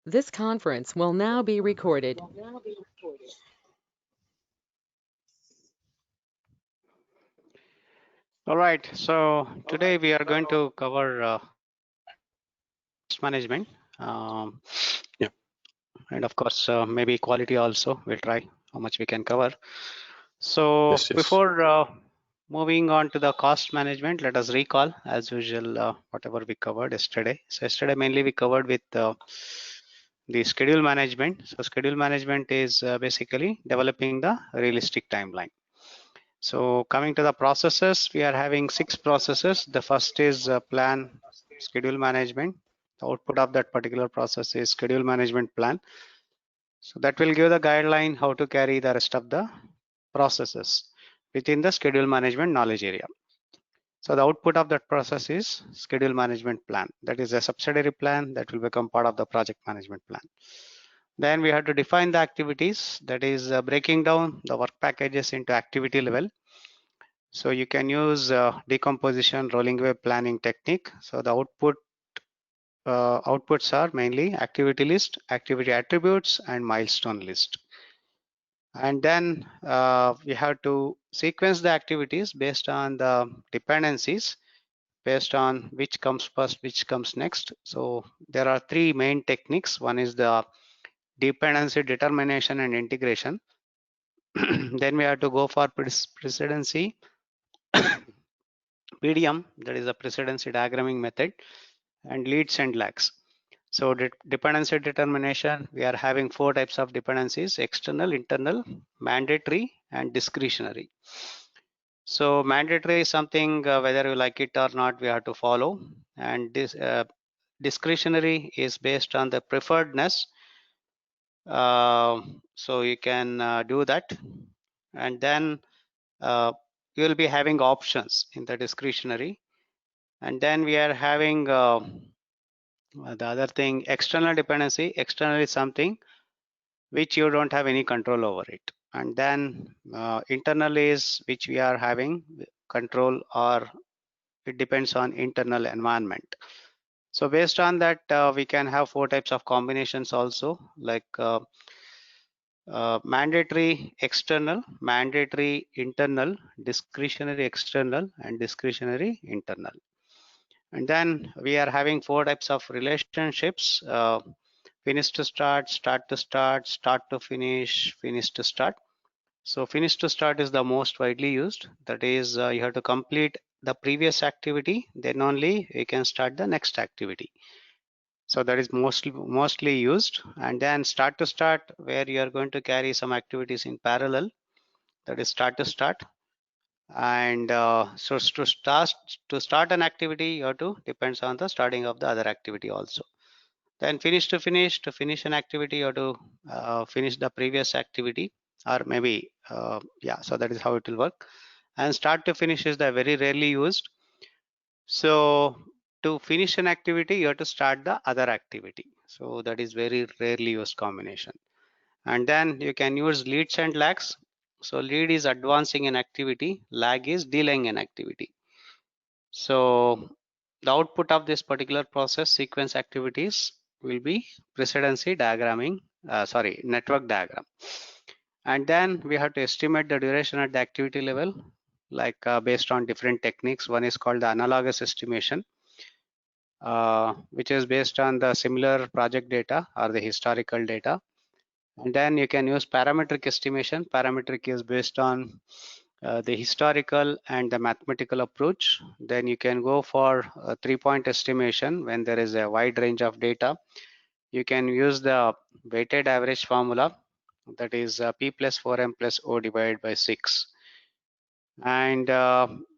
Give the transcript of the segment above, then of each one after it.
This conference will now be recorded. All right, so today we are going to cover cost management. Um, Yeah. And of course, maybe quality also. We'll try how much we can cover. So Yes. before moving on to the cost management, let us recall as usual whatever we covered yesterday. So yesterday mainly we covered with the schedule management. So schedule management is basically developing the realistic timeline. So coming to the processes, we are having 6 processes. The first is plan schedule management. The output of that particular process is schedule management plan. So that will give the guideline how to carry the rest of the processes within the schedule management knowledge area. So the output of that process is schedule management plan. That is a subsidiary plan that will become part of the project management plan. Then we have to define the activities, that is breaking down the work packages into activity level. So you can use decomposition rolling wave planning technique. So the outputs are mainly activity list, activity attributes, and milestone list. And then we have to sequence the activities based on the dependencies, based on which comes first, which comes next. So there are 3 main techniques. One is the dependency determination and integration. Then we have to go for precedency PDM, that is a precedency diagramming method, and leads and lags. So dependency determination, we are having 4 types of dependencies: external, internal, mandatory, and discretionary. So mandatory is something whether you like it or not, we have to follow. And this discretionary is based on the preferredness. So you can do that. And then you will be having options in the discretionary. And then we are having the other thing, external dependency. External is something which you don't have any control over it. And then internal is which we are having control, or it depends on internal environment. So based on that, we can have 4 types of combinations also, like mandatory external, mandatory internal, discretionary external, and discretionary internal. And then we are having 4 types of relationships: finish to start, start to start, start to finish, finish to start. So finish to start is the most widely used. That is, you have to complete the previous activity, then only you can start the next activity. So that is mostly used. And then start to start, where you are going to carry some activities in parallel. That is start to start. And so to start an activity, you have to depends on the starting of the other activity also. Then finish to finish an activity, you have to finish the previous activity, or maybe yeah, so that is how it will work. And start to finish is the very rarely used. So to finish an activity, you have to start the other activity. So that is very rarely used combination. And then you can use leads and lags. So lead is advancing an activity, lag is delaying an activity. So the output of this particular process sequence activities will be precedency diagramming, network diagram. And then we have to estimate the duration at the activity level, like based on different techniques. One is called the analogous estimation, which is based on the similar project data or the historical data. And then you can use parametric estimation. Parametric is based on the historical and the mathematical approach. Then you can go for a 3-point estimation when there is a wide range of data. You can use the weighted average formula, that is P plus 4M plus O divided by 6. And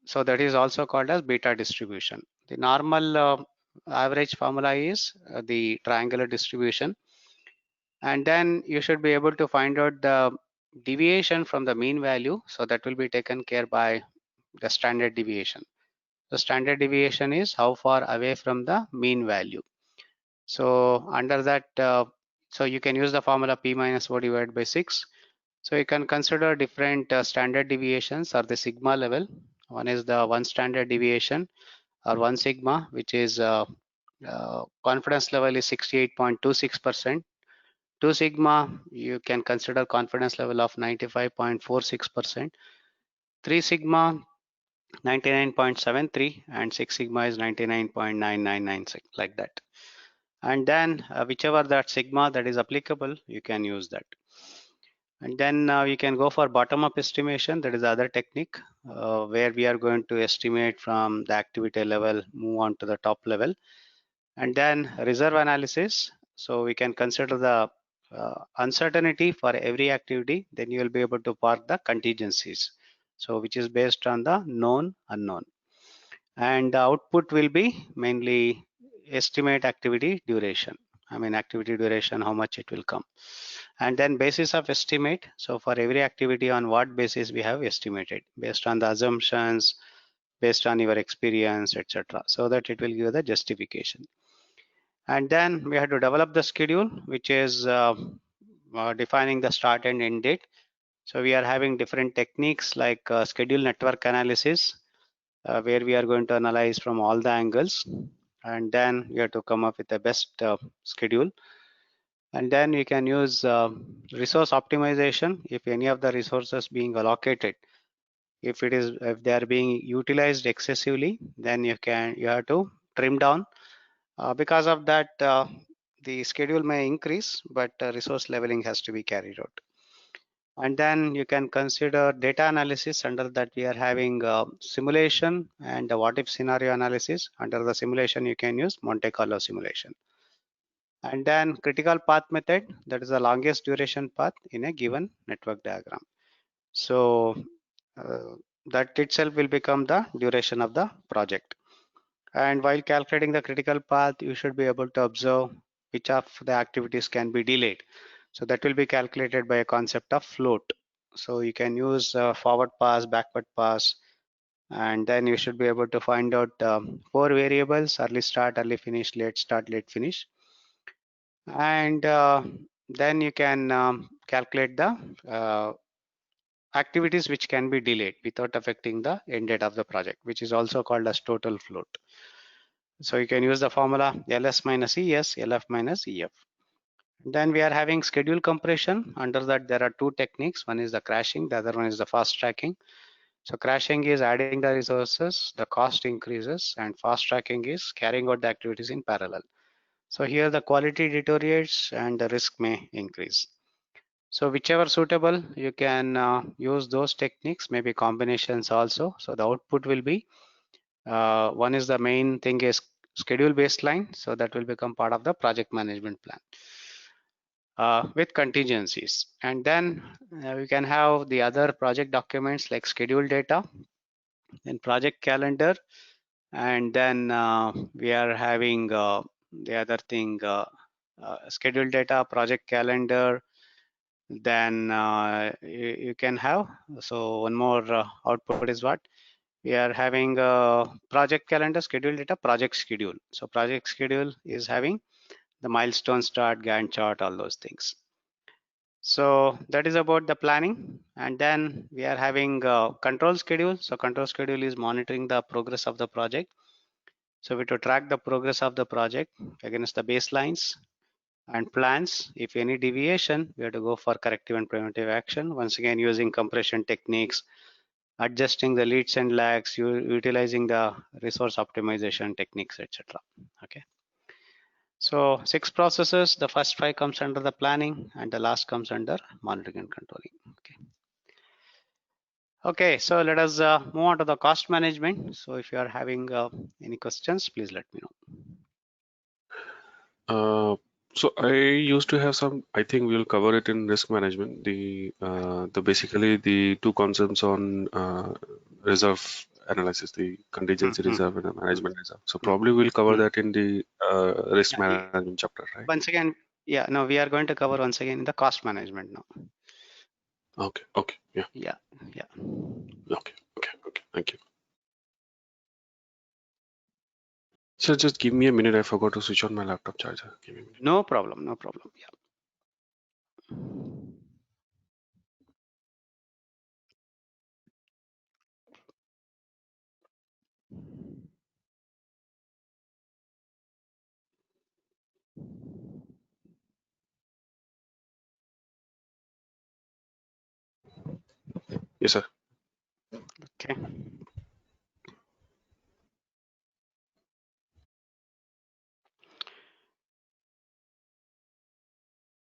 so that is also called as beta distribution. The normal average formula is the triangular distribution. And then you should be able to find out the deviation from the mean value. So that will be taken care by the standard deviation. The standard deviation is how far away from the mean value. So under that, so you can use the formula P minus O divided by 6. So you can consider different standard deviations or the sigma level. One is the 1 standard deviation or 1 sigma, which is confidence level is 68.26%. 2 sigma, you can consider confidence level of 95.46%. 3 sigma, 99.73, and 6 sigma is 99.9996, like that. And then whichever that sigma that is applicable, you can use that. And then you can go for bottom-up estimation. That is the other technique where we are going to estimate from the activity level, move on to the top level. And then reserve analysis. So we can consider the uncertainty for every activity. Then you will be able to park the contingencies. So which is based on the known unknown. And the output will be mainly estimate activity duration. I mean activity duration, how much it will come. And then basis of estimate. So for every activity, on what basis we have estimated, based on the assumptions, based on your experience, etc. So that it will give the justification. And then we have to develop the schedule, which is defining the start and end date. So we are having different techniques like schedule network analysis, where we are going to analyze from all the angles, and then we have to come up with the best schedule. And then we can use resource optimization. If any of the resources being allocated, if they are being utilized excessively, then you have to trim down. Because of that, the schedule may increase, but resource leveling has to be carried out. And then you can consider data analysis. Under that, we are having simulation and the what if scenario analysis. Under the simulation, you can use Monte Carlo simulation. And then critical path method, that is the longest duration path in a given network diagram. So that itself will become the duration of the project. And while calculating the critical path, you should be able to observe which of the activities can be delayed. So that will be calculated by a concept of float. So you can use forward pass, backward pass, and then you should be able to find out 4 variables: early start, early finish, late start, late finish. And then you can calculate the activities which can be delayed without affecting the end date of the project, which is also called as total float. So you can use the formula LS minus ES, LF minus EF. Then we are having schedule compression. Under that, there are two techniques. One is the crashing, the other one is the fast tracking. So crashing is adding the resources, the cost increases, and fast tracking is carrying out the activities in parallel. So here the quality deteriorates and the risk may increase. So whichever suitable, you can use those techniques, maybe combinations also. So the output will be, one is the main thing is schedule baseline. So that will become part of the project management plan with contingencies. And then we can have the other project documents like schedule data, then project calendar, and then we are having the other thing, schedule data, project calendar. Then you can have, so one more output is what we are having, project calendar, schedule data, project schedule. So project schedule is having the milestone start, Gantt chart, all those things. So that is about the planning. And then we are having control schedule. So control schedule is monitoring the progress of the project. So we to track the progress of the project against the baselines and plans. If any deviation, we have to go for corrective and preventive action. Once again, using compression techniques, adjusting the leads and lags, utilizing the resource optimization techniques, etc. Okay. So 6 processes, the first 5 comes under the planning and the last comes under monitoring and controlling. Okay. Okay, so let us move on to the cost management. So if you are having any questions, please let me know. So I used to have some, I think we'll cover it in risk management, the basically the two concepts on reserve analysis, the contingency reserve and the management reserve. So probably we'll cover that in the risk management chapter, right? Once again, yeah, no, we are going to cover once again in the cost management now. Okay, yeah. Yeah. Okay, thank you. So just give me a minute, I forgot to switch on my laptop charger. Give me a minute. No problem, yeah. Yes, sir. Okay.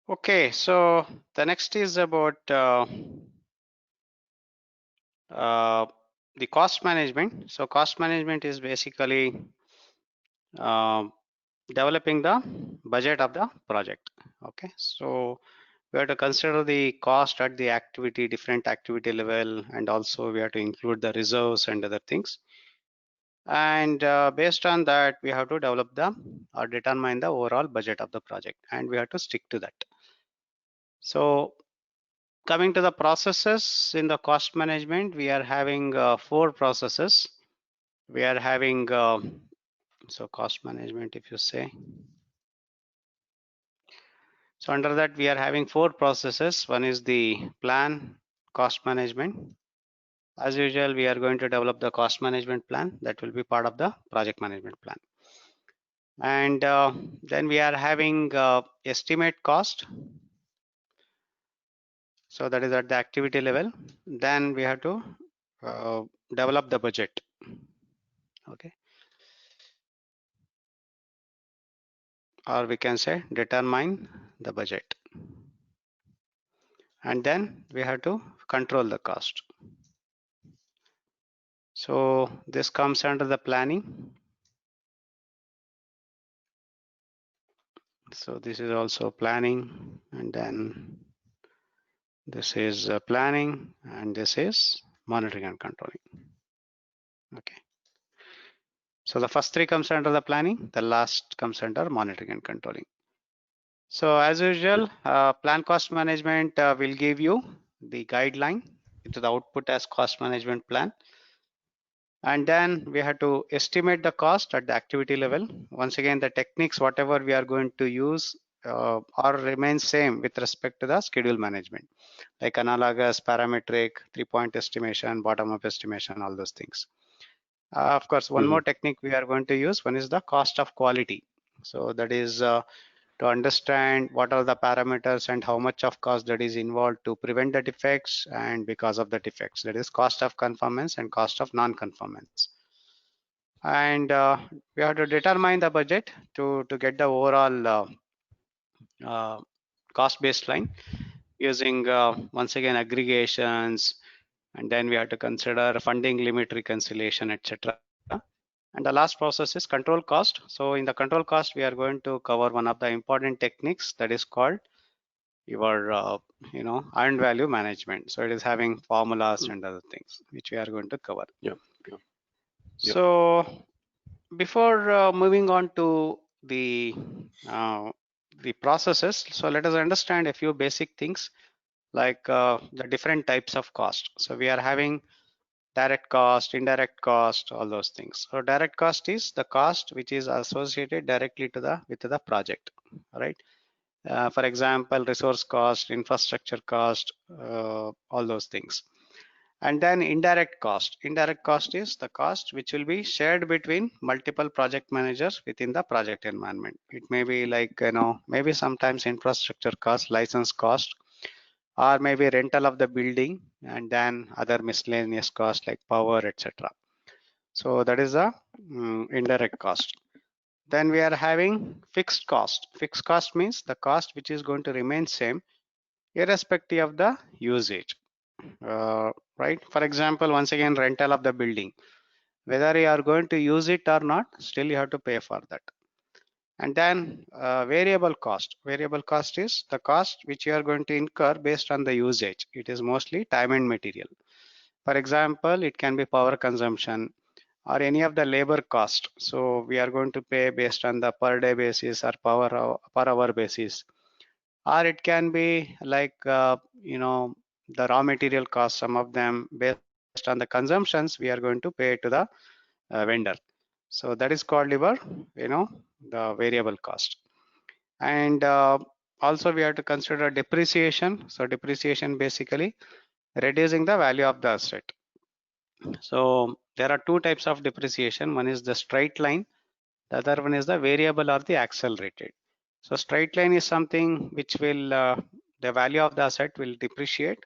Okay, so the next is about the cost management. So cost management is basically developing the budget of the project. Okay, so we have to consider the cost at the activity, different activity level, and also we have to include the reserves and other things. And based on that, we have to develop the or determine the overall budget of the project, and we have to stick to that. So coming to the processes in the cost management, we are having 4 processes. We are having so cost management, if you say. So under that, we are having 4 processes. One is the plan cost management. As usual, we are going to develop the cost management plan that will be part of the project management plan. And then we are having estimate cost. So that is at the activity level. Then we have to develop the budget. Okay. Or we can say determine the budget. And then we have to control the cost. So this comes under the planning. So this is also planning, and then this is planning, and this is monitoring and controlling. Okay. So the first 3 comes under the planning, the last comes under monitoring and controlling. So as usual, plan cost management will give you the guideline into the output as cost management plan. And then we have to estimate the cost at the activity level. Once again, the techniques, whatever we are going to use or remain same with respect to the schedule management, like analogous, parametric, 3-point estimation, bottom-up estimation, all those things. Of course, one more technique we are going to use, one is the cost of quality. So that is to understand what are the parameters and how much of cost that is involved to prevent the defects and because of the defects. That is cost of conformance and cost of non-conformance. And we have to determine the budget to get the overall cost baseline using once again aggregations, and then we have to consider funding limit reconciliation, etc. And the last process is control cost. So in the control cost, we are going to cover one of the important techniques that is called your earned value management. So it is having formulas and other things which we are going to cover. Yeah. So before moving on to the processes, so let us understand a few basic things like the different types of cost. So we are having direct cost, indirect cost, all those things. So direct cost is the cost which is associated directly to with the project, right? For example, resource cost, infrastructure cost, all those things. And then indirect cost. Indirect cost is the cost which will be shared between multiple project managers within the project environment. It may be like, maybe sometimes infrastructure cost, license cost, or maybe rental of the building, and then other miscellaneous costs like power, etc. So that is the indirect cost. Then we are having fixed cost. Fixed cost means the cost which is going to remain same irrespective of the usage. Right? For example, once again, rental of the building. Whether you are going to use it or not, still you have to pay for that. And then variable cost. Variable cost is the cost which you are going to incur based on the usage. It is mostly time and material. For example, it can be power consumption or any of the labor cost. So we are going to pay based on the per day basis or per hour basis. Or it can be like, the raw material cost, some of them based on the consumptions, we are going to pay to the vendor. So that is called your, the variable cost. And also we have to consider depreciation. So depreciation basically reducing the value of the asset. So there are 2 types of depreciation. One is the straight line. The other one is the variable or the accelerated. So straight line is something which will, the value of the asset will depreciate.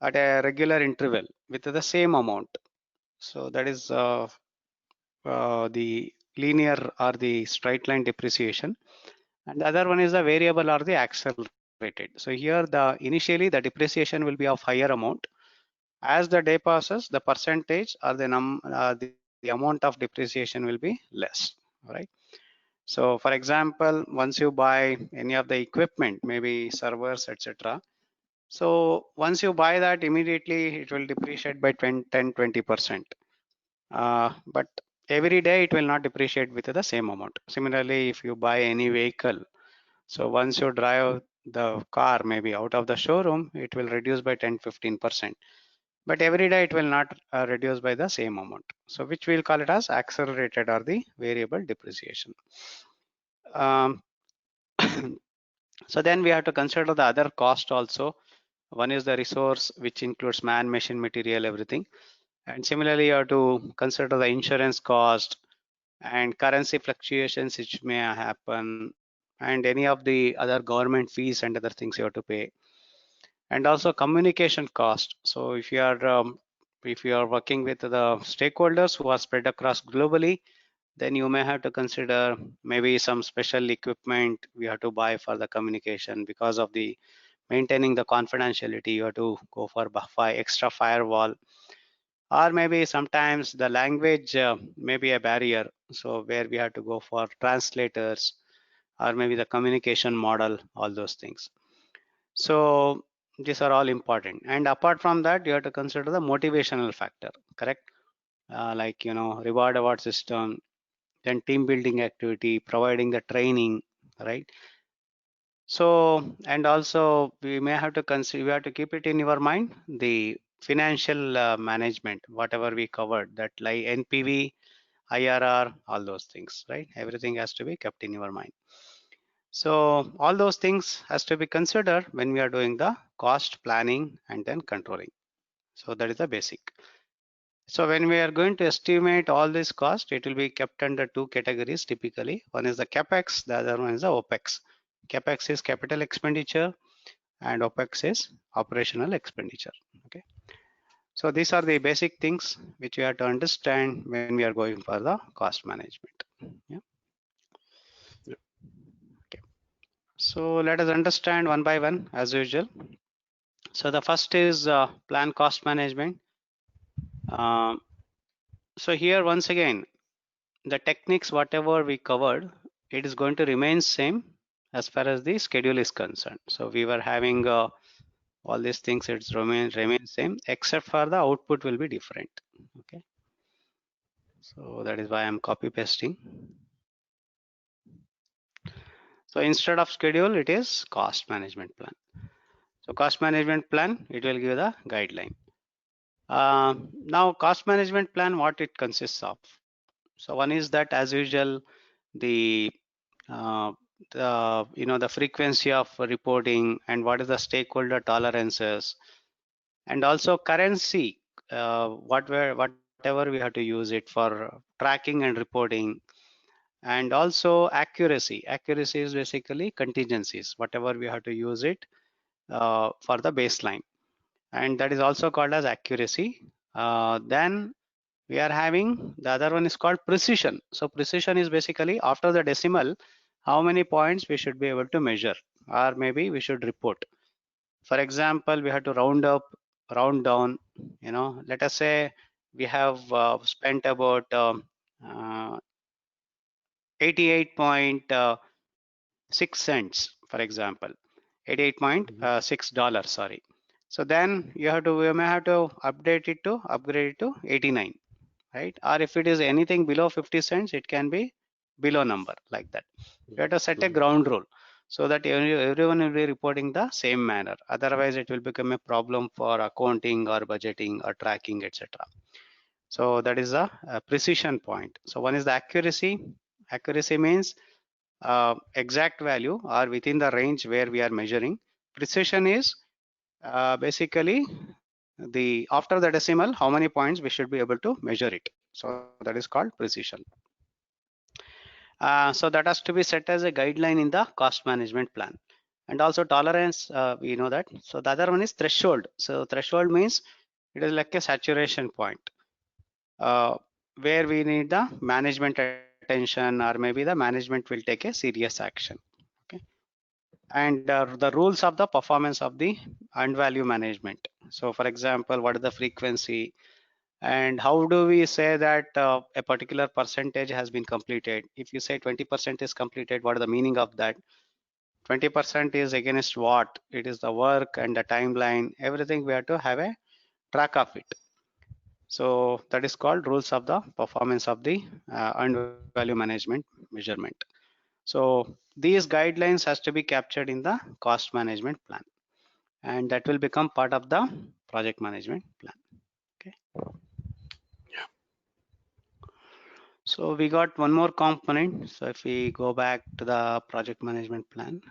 at a regular interval with the same amount. So that is the linear or the straight line depreciation, and the other one is the variable or the accelerated. So here initially the depreciation will be of higher amount. As the day passes, the percentage or the amount of depreciation will be less, right? So for example, once you buy any of the equipment, maybe servers, etc. So once you buy that, immediately it will depreciate by 10-20%. But every day it will not depreciate with the same amount. Similarly, if you buy any vehicle, so once you drive the car maybe out of the showroom, it will reduce by 10-15%. But every day it will not reduce by the same amount. So which we'll call it as accelerated or the variable depreciation. So then we have to consider the other cost also. One is the resource, which includes man, machine, material, everything. And similarly, you have to consider the insurance cost and currency fluctuations which may happen, and any of the other government fees and other things you have to pay. And also communication cost. So if you are working with the stakeholders who are spread across globally, then you may have to consider maybe some special equipment we have to buy for the communication. Because of the maintaining the confidentiality, you have to go for extra firewall, or maybe sometimes the language may be a barrier, so where we have to go for translators, or maybe the communication model, all those things. So these are all important. And apart from that, you have to consider the motivational factor, correct? Like, reward award system, then team building activity, providing the training, right? So, and also we may have to consider, we have to keep it in your mind, the financial management, whatever we covered, that like NPV, IRR, all those things, right? Everything has to be kept in your mind. So all those things has to be considered when we are doing the cost planning and then controlling. So that is the basic. So when we are going to estimate all this cost, it will be kept under two categories typically. One is the CapEx, the other one is the OpEx. CapEx is capital expenditure and OpEx is operational expenditure. Okay. So these are the basic things which we have to understand when we are going for the cost management. Yeah. Okay. So let us understand one by one as usual. So the first is plan cost management. So here once again, the techniques whatever we covered, it is going to remain same as far as the schedule is concerned. So we were having all these things, it's remain same, except for the output will be different. Okay, so that is why I'm copy pasting. So instead of schedule, it is cost management plan. So cost management plan, it will give the guideline. Now cost management plan, what it consists of. So one is that as usual, the frequency of reporting and what is the stakeholder tolerances, and also currency, whatever we have to use it for tracking and reporting, and also accuracy. Accuracy is basically contingencies, whatever we have to use it for the baseline, and that is also called as accuracy. Then we are having the other one is called precision. So precision is basically after the decimal, how many points we should be able to measure, or maybe we should report. For example, we have to round up, round down, let us say we have spent about 88.6 cents, for example, $88.6, sorry. So then we may have to upgrade it to 89, right? Or if it is anything below 50 cents, it can be below number, like that. You have to set a ground rule so that everyone will be reporting the same manner. Otherwise, it will become a problem for accounting or budgeting or tracking, etc. So that is a precision point. So one is the accuracy. Accuracy means exact value or within the range where we are measuring. Precision is basically the after the decimal, how many points we should be able to measure it. So that is called precision. So that has to be set as a guideline in the cost management plan. And also tolerance, we know that. So the other one is threshold. So threshold means it is like a saturation point where we need the management attention, or maybe the management will take a serious action. Okay. And the rules of the performance of the earned value management. So for example, what is the frequency, and how do we say that a particular percentage has been completed? If you say 20% is completed, what is the meaning of that? 20% is against what? It is the work and the timeline, everything we have to have a track of it. So that is called rules of the performance of the earned value management measurement. So these guidelines has to be captured in the cost management plan, and that will become part of the project management plan. Okay. So we got one more component. So if we go back to the project management plan.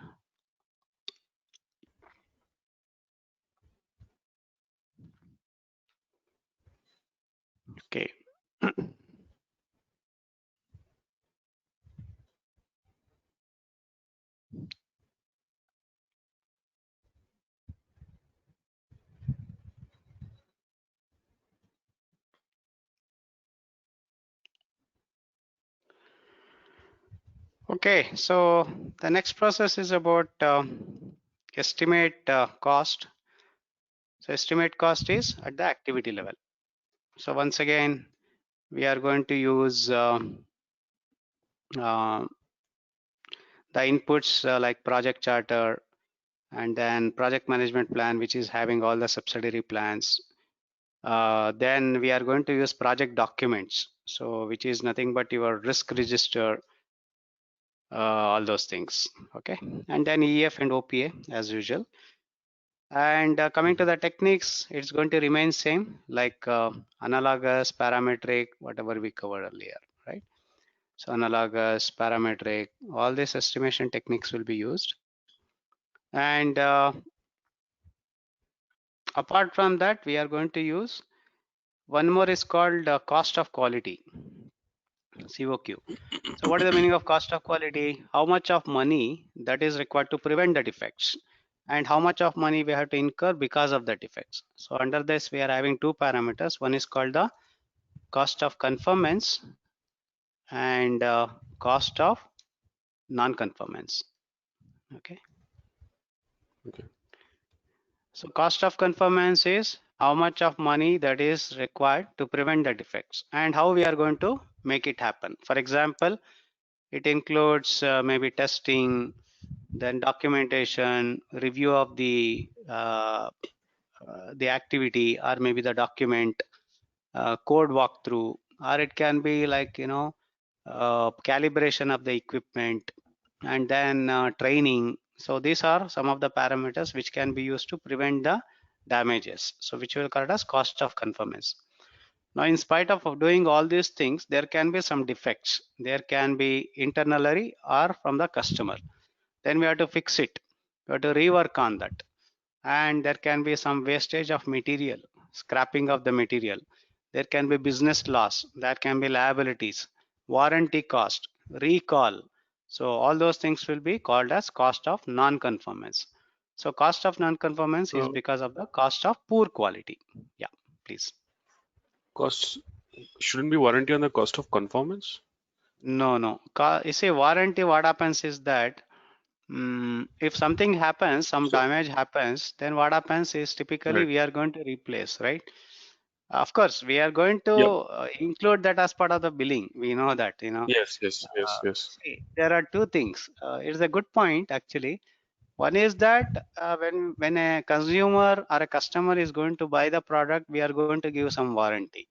Okay. Okay, so the next process is about estimate cost. So estimate cost is at the activity level. So once again, we are going to use the inputs like project charter, and then project management plan, which is having all the subsidiary plans. Then we are going to use project documents, so which is nothing but your risk register, all those things. Okay, and then EF and OPA as usual. And coming to the techniques, it's going to remain same, like analogous, parametric, whatever we covered earlier, right? So analogous, parametric, all these estimation techniques will be used. And apart from that, we are going to use one more is called cost of quality, COQ. So what is the meaning of cost of quality? How much of money that is required to prevent the defects, and how much of money we have to incur because of the defects. So under this, we are having two parameters. One is called the cost of conformance and cost of non-conformance. Okay. Okay. So cost of conformance is how much of money that is required to prevent the defects, and how we are going to make it happen. For example, it includes maybe testing, then documentation, review of the activity, or maybe the document, code walkthrough, or it can be like, you know, calibration of the equipment, and then training. So these are some of the parameters which can be used to prevent the damages. So which will call it as cost of conformance. Now, in spite of doing all these things, there can be some defects. There can be internally or from the customer. Then we have to fix it. We have to rework on that. And there can be some wastage of material, scrapping of the material. There can be business loss. There can be liabilities, warranty cost, recall. So all those things will be called as cost of non-conformance. So cost of non-conformance is because of the cost of poor quality. Yeah, please. Cost shouldn't be warranty on the cost of conformance? No. You see, warranty, what happens is that if something happens, some damage happens, then what happens is typically Right. we are going to replace, right? Of course, we are going to Yep. include that as part of the billing. We know that, you know. Yes. See, there are two things. It's a good point, actually. One is that when a consumer or a customer is going to buy the product, we are going to give some warranty,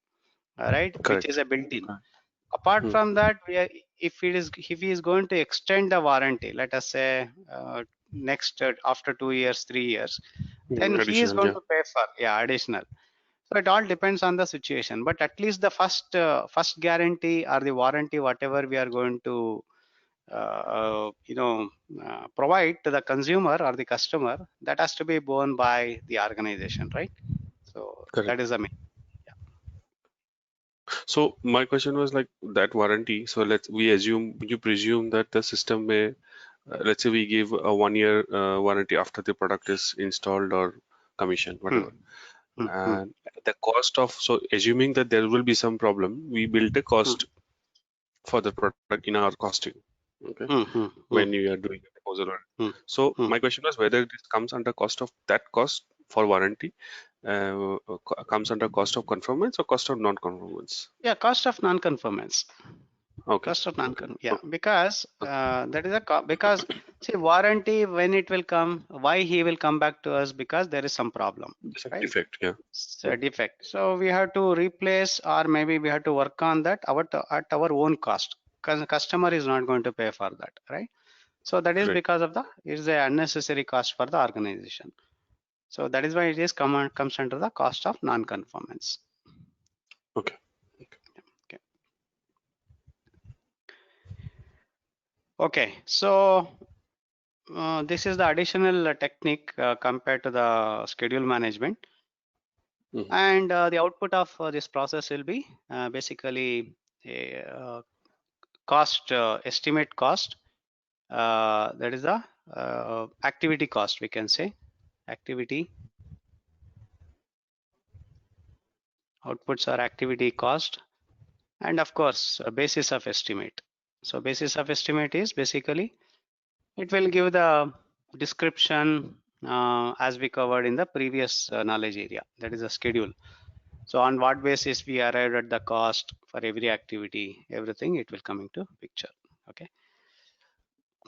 all right, which is Correct. a built-in. Correct. Apart from that, if he is going to extend the warranty, let us say next after 2 years, 3 years, then he is Additional, going yeah. to pay for additional. So it all depends on the situation, but at least the first guarantee or the warranty, whatever we are going to provide to the consumer or the customer, that has to be borne by the organization, right? So Correct. that is the main. So my question was like that warranty. So you presume that the system may let's say we give a 1 year warranty after the product is installed or commissioned, whatever. And the cost of, so assuming that there will be some problem, we build a cost for the product in our costing. Okay. When you are doing a proposal. So my question was whether this comes under cost of that cost for warranty, comes under cost of conformance or cost of non-conformance? Yeah, cost of non-conformance. Okay. Cost of non-conformance. Yeah, because that is because see, warranty, when it will come, why he will come back to us? Because there is some problem, right? Defect, yeah. It's a defect. So we have to replace, or maybe we have to work on that at our own cost. Because the customer is not going to pay for that, right? So that is Right. because of it's a unnecessary cost for the organization. So that is why it is comes under the cost of non-conformance. Okay. Okay, so this is the additional technique compared to the schedule management. And the output of this process will be basically a cost, estimate cost. That is the activity cost, we can say. Activity outputs are activity cost, and of course basis of estimate. So basis of estimate is basically it will give the description as we covered in the previous knowledge area, that is a schedule. So on what basis we arrived at the cost for every activity, everything, it will come into picture. Okay.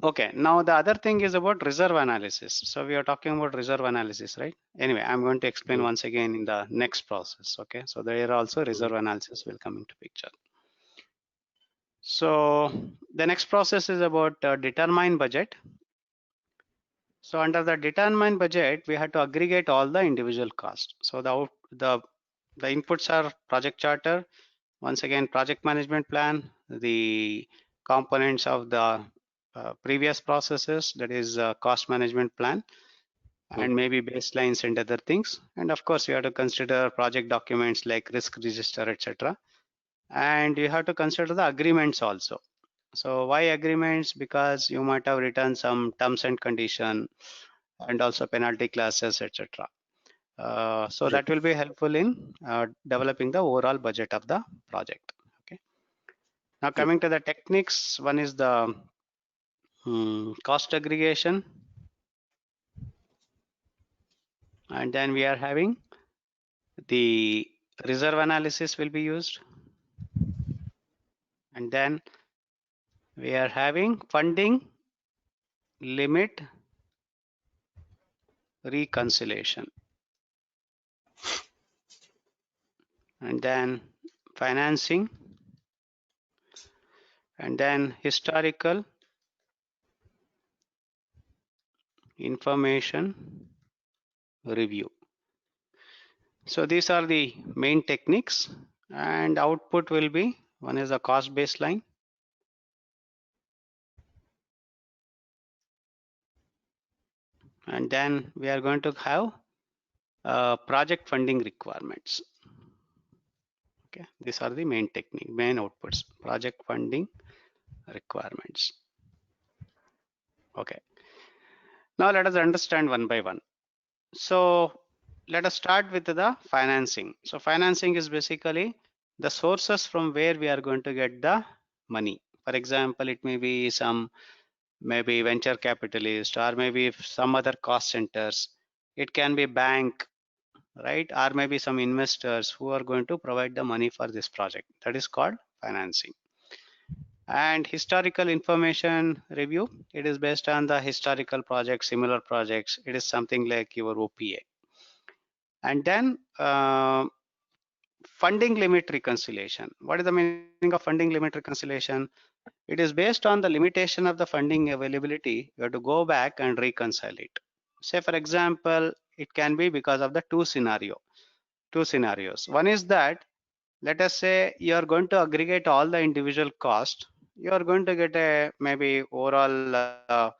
Okay, now the other thing is about reserve analysis. So we are talking about reserve analysis, right? Anyway, I'm going to explain once again in the next process. Okay, so there also reserve analysis will come into picture. So the next process is about determine budget. So under the determine budget, we have to aggregate all the individual costs. So the inputs are project charter, once again project management plan, the components of the previous processes, that is cost management plan, and maybe baselines and other things. And of course, you have to consider project documents like risk register, etc. And you have to consider the agreements also. So why agreements? Because you might have written some terms and condition and also penalty classes, etc. So that will be helpful in developing the overall budget of the project. Okay. Now coming to the techniques, one is the cost aggregation, and then we are having the reserve analysis will be used, and then we are having funding limit reconciliation, and then financing, and then historical information review. So these are the main techniques, and output will be, one is the cost baseline, and then we are going to have project funding requirements. Okay, these are the main technique, main outputs, project funding requirements. Okay, now let us understand one by one. So let us start with the financing. So financing is basically the sources from where we are going to get the money. For example, it may be some maybe venture capitalist, or maybe some other cost centers. It can be bank, right? Or maybe some investors who are going to provide the money for this project. That is called financing. And historical information review, it is based on the historical projects, similar projects. It is something like your OPA. And then funding limit reconciliation. What is the meaning of funding limit reconciliation? It is based on the limitation of the funding availability. You have to go back and reconcile it. Say for example, it can be because of the two scenarios. One is that, let us say you are going to aggregate all the individual costs. You are going to get a maybe overall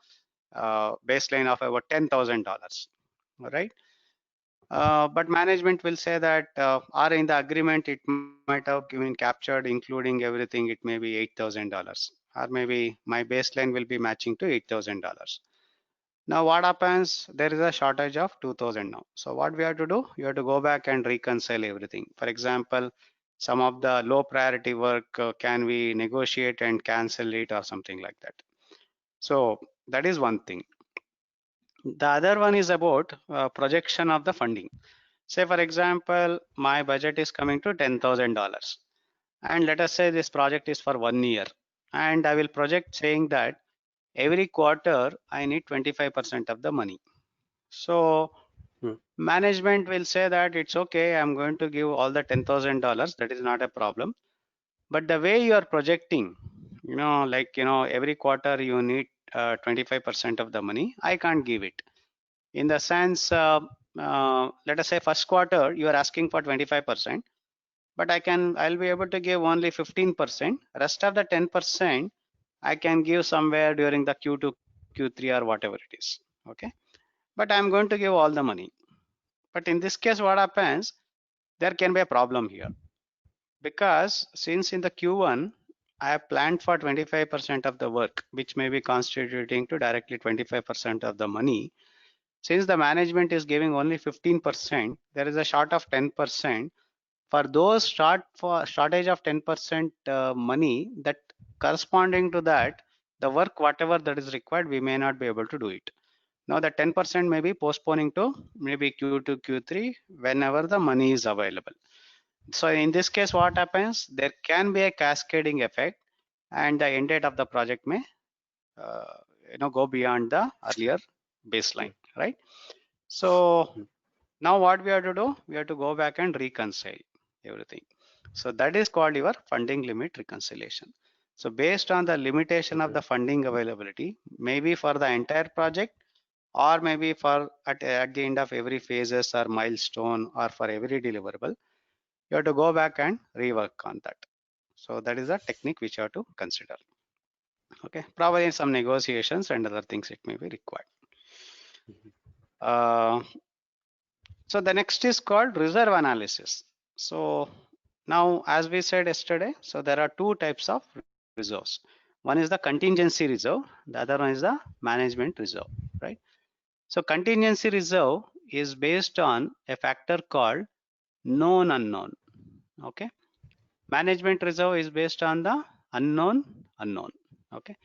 baseline of about $10,000, right? But management will say that, or in the agreement, it might have given captured, including everything, it may be $8,000. or maybe my baseline will be matching to $8,000. Now what happens? There is a shortage of 2,000 now. So what we have to do? You have to go back and reconcile everything. For example, some of the low priority work can we negotiate and cancel it or something like that. So that is one thing. The other one is about projection of the funding. Say for example, my budget is coming to $10,000, and let us say this project is for 1 year, and I will project saying that every quarter I need 25% of the money. So management will say that it's okay, I'm going to give all the $10,000, that is not a problem. But the way you are projecting, every quarter you need 25% of the money, I can't give it. In the sense, let us say first quarter you are asking for 25%, but I'll be able to give only 15%. Rest of the 10% I can give somewhere during the Q2, Q3 or whatever it is. Okay, but I'm going to give all the money. But in this case, what happens? There can be a problem here, because since in the Q1 I have planned for 25% of the work, which may be constituting to directly 25% of the money. Since the management is giving only 15%, there is a short of 10%. For those shortage of 10% money, that corresponding to that, the work whatever that is required, we may not be able to do it. Now the 10% may be postponing to maybe Q2, Q3, whenever the money is available. So in this case, what happens? There can be a cascading effect, and the end date of the project may go beyond the earlier baseline, right? So now what we have to do? We have to go back and reconcile everything. So that is called your funding limit reconciliation. So based on the limitation of the funding availability, maybe for the entire project, or maybe for at the end of every phases or milestone, or for every deliverable, you have to go back and rework on that. So that is a technique which you have to consider. Okay, probably some negotiations and other things it may be required. So the next is called reserve analysis. So now, as we said yesterday, so there are two types of reserves. One is the contingency reserve, the other one is the management reserve, right? So contingency reserve is based on a factor called known unknown. Okay, management reserve is based on the unknown unknown. Okay,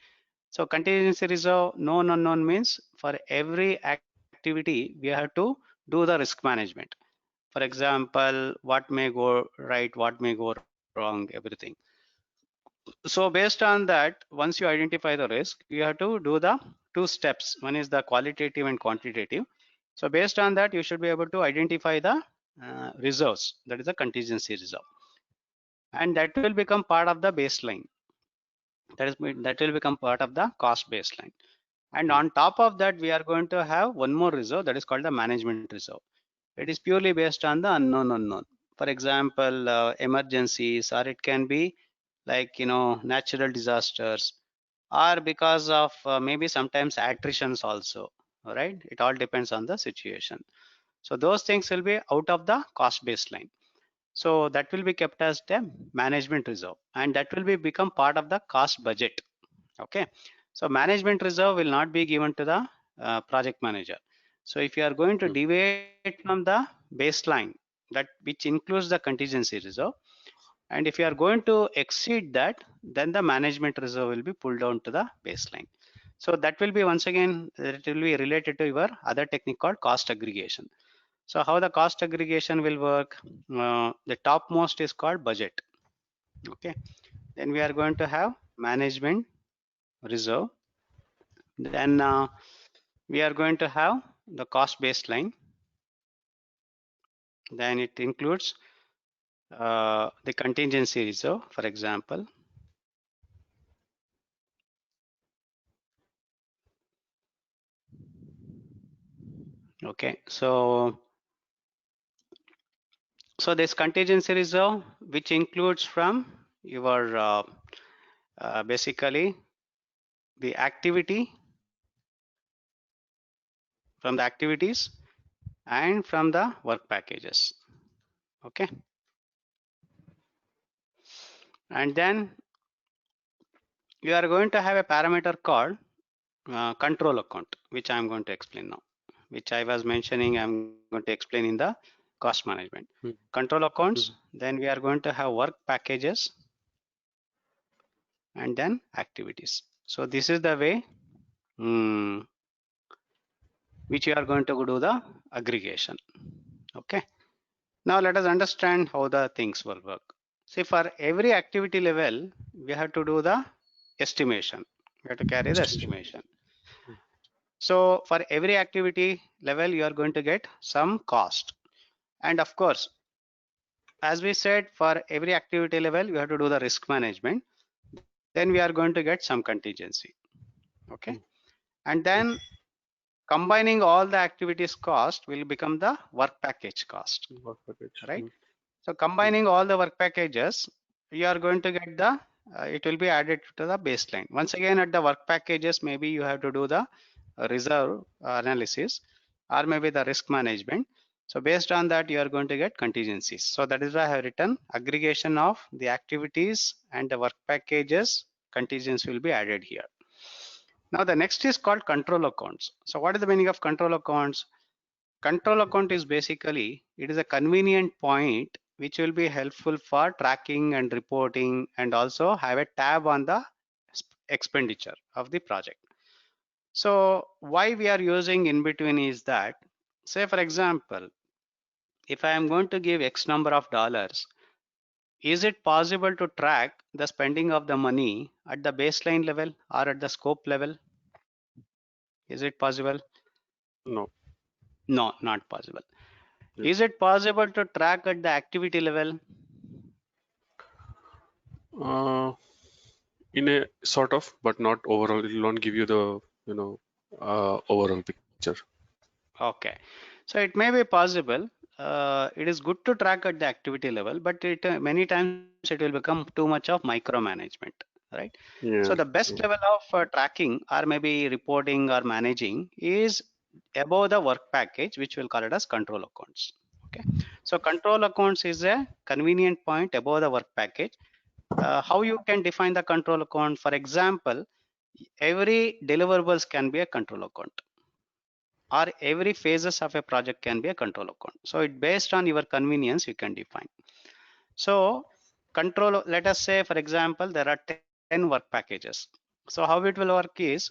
so contingency reserve known unknown means for every activity we have to do the risk management. For example, what may go right, what may go wrong, everything. So based on that, once you identify the risk, you have to do the two steps. One is the qualitative and quantitative. So based on that, you should be able to identify the reserves, that is a contingency reserve, and that will become part of the baseline. That will become part of the cost baseline. And on top of that, we are going to have one more reserve, that is called the management reserve. It is purely based on the unknown unknown. For example, emergencies, or it can be like natural disasters, or because of maybe sometimes attritions also. All right, it all depends on the situation. So those things will be out of the cost baseline. So that will be kept as the management reserve, and that will be become part of the cost budget. Okay, so management reserve will not be given to the project manager. So if you are going to deviate from the baseline, that which includes the contingency reserve, and if you are going to exceed that, then the management reserve will be pulled down to the baseline. So that will be, once again, it will be related to your other technique called cost aggregation. So how the cost aggregation will work? The topmost is called budget. Okay, then we are going to have management reserve. Then we are going to have the cost baseline. Then it includes the contingency reserve, for example. Okay, so this contingency reserve, which includes from your basically the activity, from the activities, and from the work packages. Okay, and then you are going to have a parameter called control account, which I'm going to explain now, which I was mentioning I'm going to explain in the cost management. Control accounts, then we are going to have work packages and then activities. So this is the way which you are going to do the aggregation. Okay. Now let us understand how the things will work. See, for every activity level, we have to do the estimation. We have to carry the estimation. So for every activity level, you are going to get some cost. And of course, as we said, for every activity level, you have to do the risk management. Then we are going to get some contingency. Okay. And then combining all the activities cost will become the work package cost. Work package. Right. So combining all the work packages, you are going to get the, it will be added to the baseline. Once again, at the work packages, maybe you have to do the reserve analysis or maybe the risk management. So based on that, you are going to get contingencies. So that is why I have written aggregation of the activities and the work packages, contingency will be added here. Now the next is called control accounts. So what is the meaning of control accounts? Control account is basically, it is a convenient point which will be helpful for tracking and reporting, and also have a tab on the expenditure of the project. So why we are using in between is that, say for example, if I am going to give X number of dollars, is it possible to track the spending of the money at the baseline level or at the scope level? Is it possible? No. No, not possible. Yeah. Is it possible to track at the activity level? In a sort of, but not overall. It will not give you the overall picture. Okay, so it may be possible. It is good to track at the activity level, but it many times it will become too much of micromanagement, right? Yeah. So the best level of tracking or maybe reporting or managing is above the work package, which we'll call it as control accounts. Okay, so control accounts is a convenient point above the work package. How you can define the control account? For example, every deliverables can be a control account, or every phases of a project can be a control account. So it based on your convenience you can define. So control, let us say for example there are 10 work packages. So how it will work is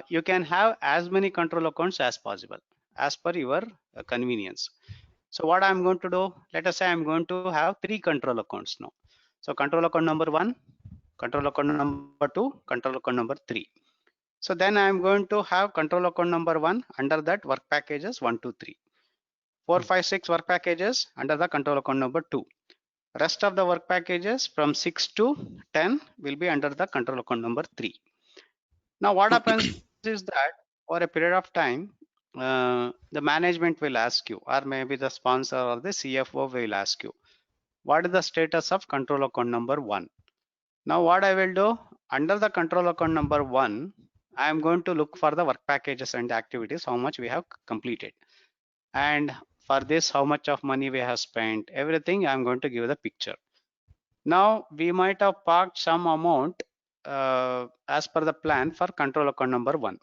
you can have as many control accounts as possible as per your convenience. So what I'm going to do, let us say I'm going to have 3 control accounts now. So control account number 1, control account number 2, control account number 3. So then I am going to have control account number 1 under that work packages 1, 2, 3. 4, 5, 6 work packages under the control account number 2. Rest of the work packages from 6 to 10 will be under the control account number 3. Now what happens is that for a period of time, the management will ask you, or maybe the sponsor or the CFO will ask you, what is the status of control account number 1? Now what I will do, under the control account number 1, I am going to look for the work packages and activities, how much we have completed. And for this, how much of money we have spent, everything I'm going to give the picture. Now we might have parked some amount as per the plan for control account number 1.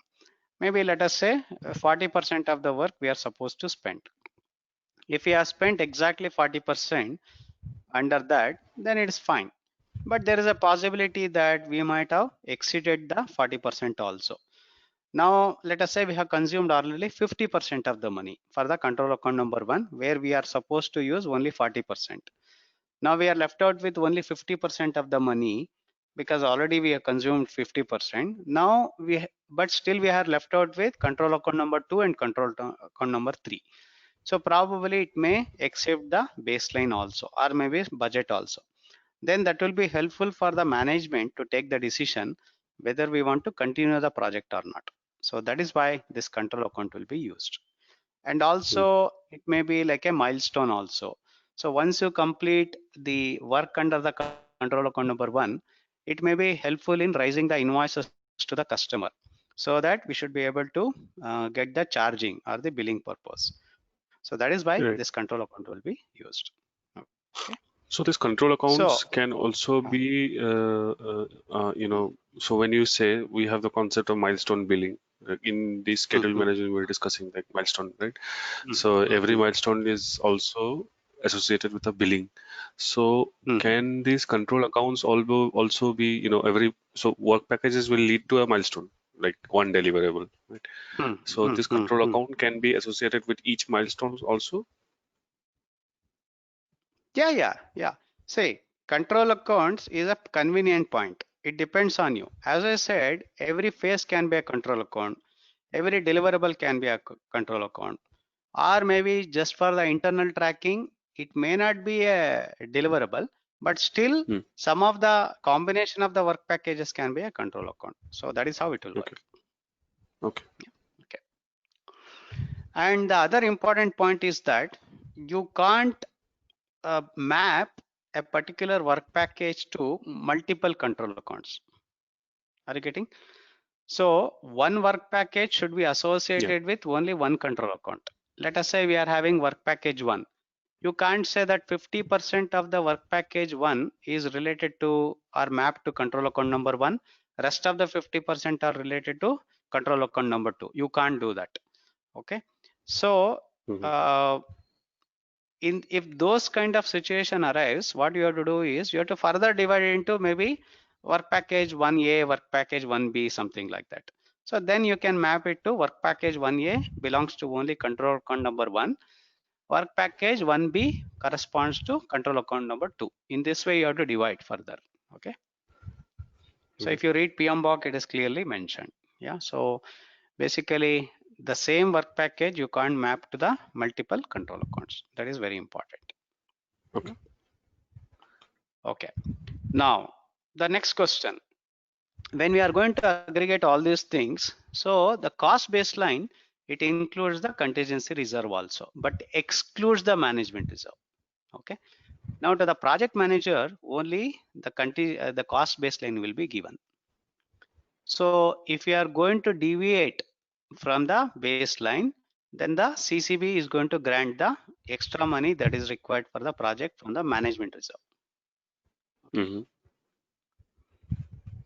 Maybe let us say 40% of the work we are supposed to spend. If we have spent exactly 40% under that, then it is fine. But there is a possibility that we might have exceeded the 40% also. Now let us say we have consumed already 50% of the money for the control account number 1, where we are supposed to use only 40%. Now we are left out with only 50% of the money because already we have consumed 50%. Now but still we are left out with control account number 2 and control account number 3. So probably it may exceed the baseline also, or maybe budget also. Then that will be helpful for the management to take the decision whether we want to continue the project or not. So that is why this control account will be used. And also it may be like a milestone also. So once you complete the work under the control account number 1, it may be helpful in raising the invoices to the customer, so that we should be able to get the charging or the billing purpose. So that is why this control account will be used. Okay. So these control accounts can also be, so when you say we have the concept of milestone billing in the schedule management, we're discussing like milestone, right? So every milestone is also associated with a billing. So can these control accounts also be, you know, so work packages will lead to a milestone, like one deliverable, right? So this control account can be associated with each milestone also. Yeah. See, control accounts is a convenient point. It depends on you. As I said, every phase can be a control account. Every deliverable can be a control account. Or maybe just for the internal tracking, it may not be a deliverable, but still some of the combination of the work packages can be a control account. So that is how it will work. Okay. Okay. And the other important point is that you can't map a particular work package to multiple control accounts. Are you getting? So one work package should be associated with only one control account. Let us say we are having work package 1. You can't say that 50% of the work package 1 is related to or mapped to control account number 1. Rest of the 50% are related to control account number 2. You can't do that. Okay. So if those kind of situation arrives, what you have to do is you have to further divide it into maybe work package 1A, work package 1B, something like that. So then you can map it to work package 1A belongs to only control account number 1. Work package 1B corresponds to control account number 2. In this way, you have to divide further. Okay. So if you read PMBOK, it is clearly mentioned. Yeah. So basically, the same work package you can't map to the multiple control accounts. That is very important. Okay. Okay. Now the next question. When we are going to aggregate all these things, so the cost baseline, it includes the contingency reserve also, but excludes the management reserve. Okay. Now to the project manager, only the cost baseline will be given. So if you are going to deviate from the baseline, then the CCB is going to grant the extra money that is required for the project from the management reserve.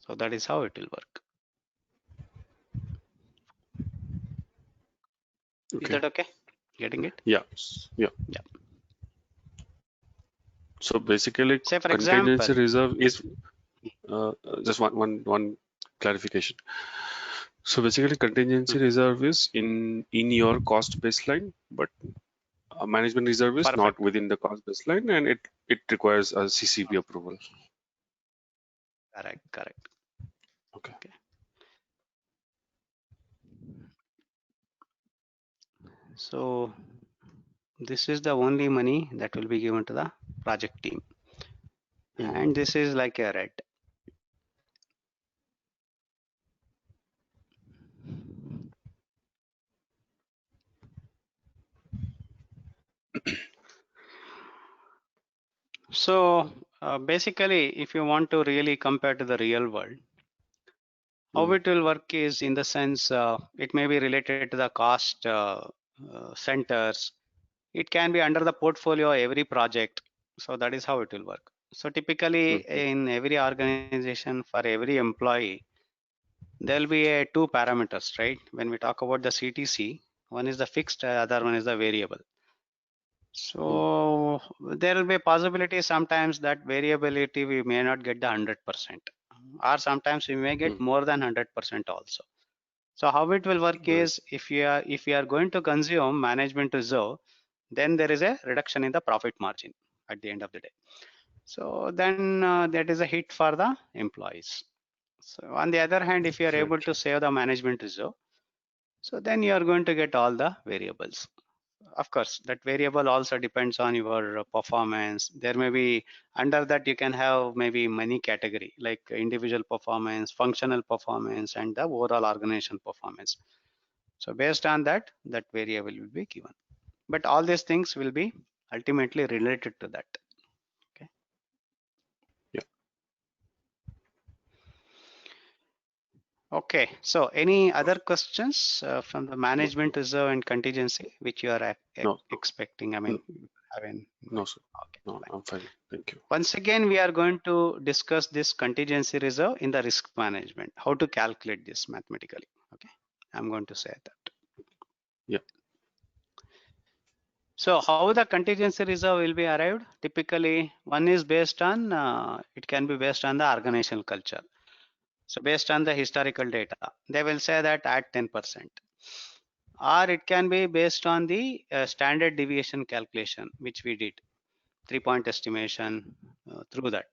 So that is how it will work. Is that okay? Getting it? Yeah. So basically, say for contingency example, reserve is just one clarification. So basically, contingency reserve is in your cost baseline, but management reserve is not within the cost baseline, and it requires a CCB approval. Correct. Okay. So this is the only money that will be given to the project team, and this is like a red. So basically, if you want to really compare to the real world, how it will work is in the sense it may be related to the cost centers. It can be under the portfolio of every project. So that is how it will work. So typically in every organization, for every employee, there will be two parameters, right? When we talk about the CTC, one is the fixed, other one is the variable. So there will be a possibility sometimes that variability we may not get the 100%, or sometimes we may get more than 100% also. So how it will work is if you are going to consume management reserve, then there is a reduction in the profit margin at the end of the day. So then that is a hit for the employees. So on the other hand, if you are able to save the management reserve, so then you are going to get all the variables. Of course, that variable also depends on your performance. There may be under that you can have maybe many category like individual performance, functional performance, and the overall organization performance. So based on that, that variable will be given. But all these things will be ultimately related to that. Okay. Yeah. Okay. So any other questions from the management reserve and contingency which you are expecting? I mean, Having No, sir. okay, No, fine. I'm fine. Thank you. Once again, we are going to discuss this contingency reserve in the risk management, how to calculate this mathematically. Okay, I'm going to say that. Yeah. So how the contingency reserve will be arrived? Typically, one is based on, it can be based on the organizational culture. So based on the historical data, they will say that at 10%. Or it can be based on the standard deviation calculation, which we did, 3-point estimation through that.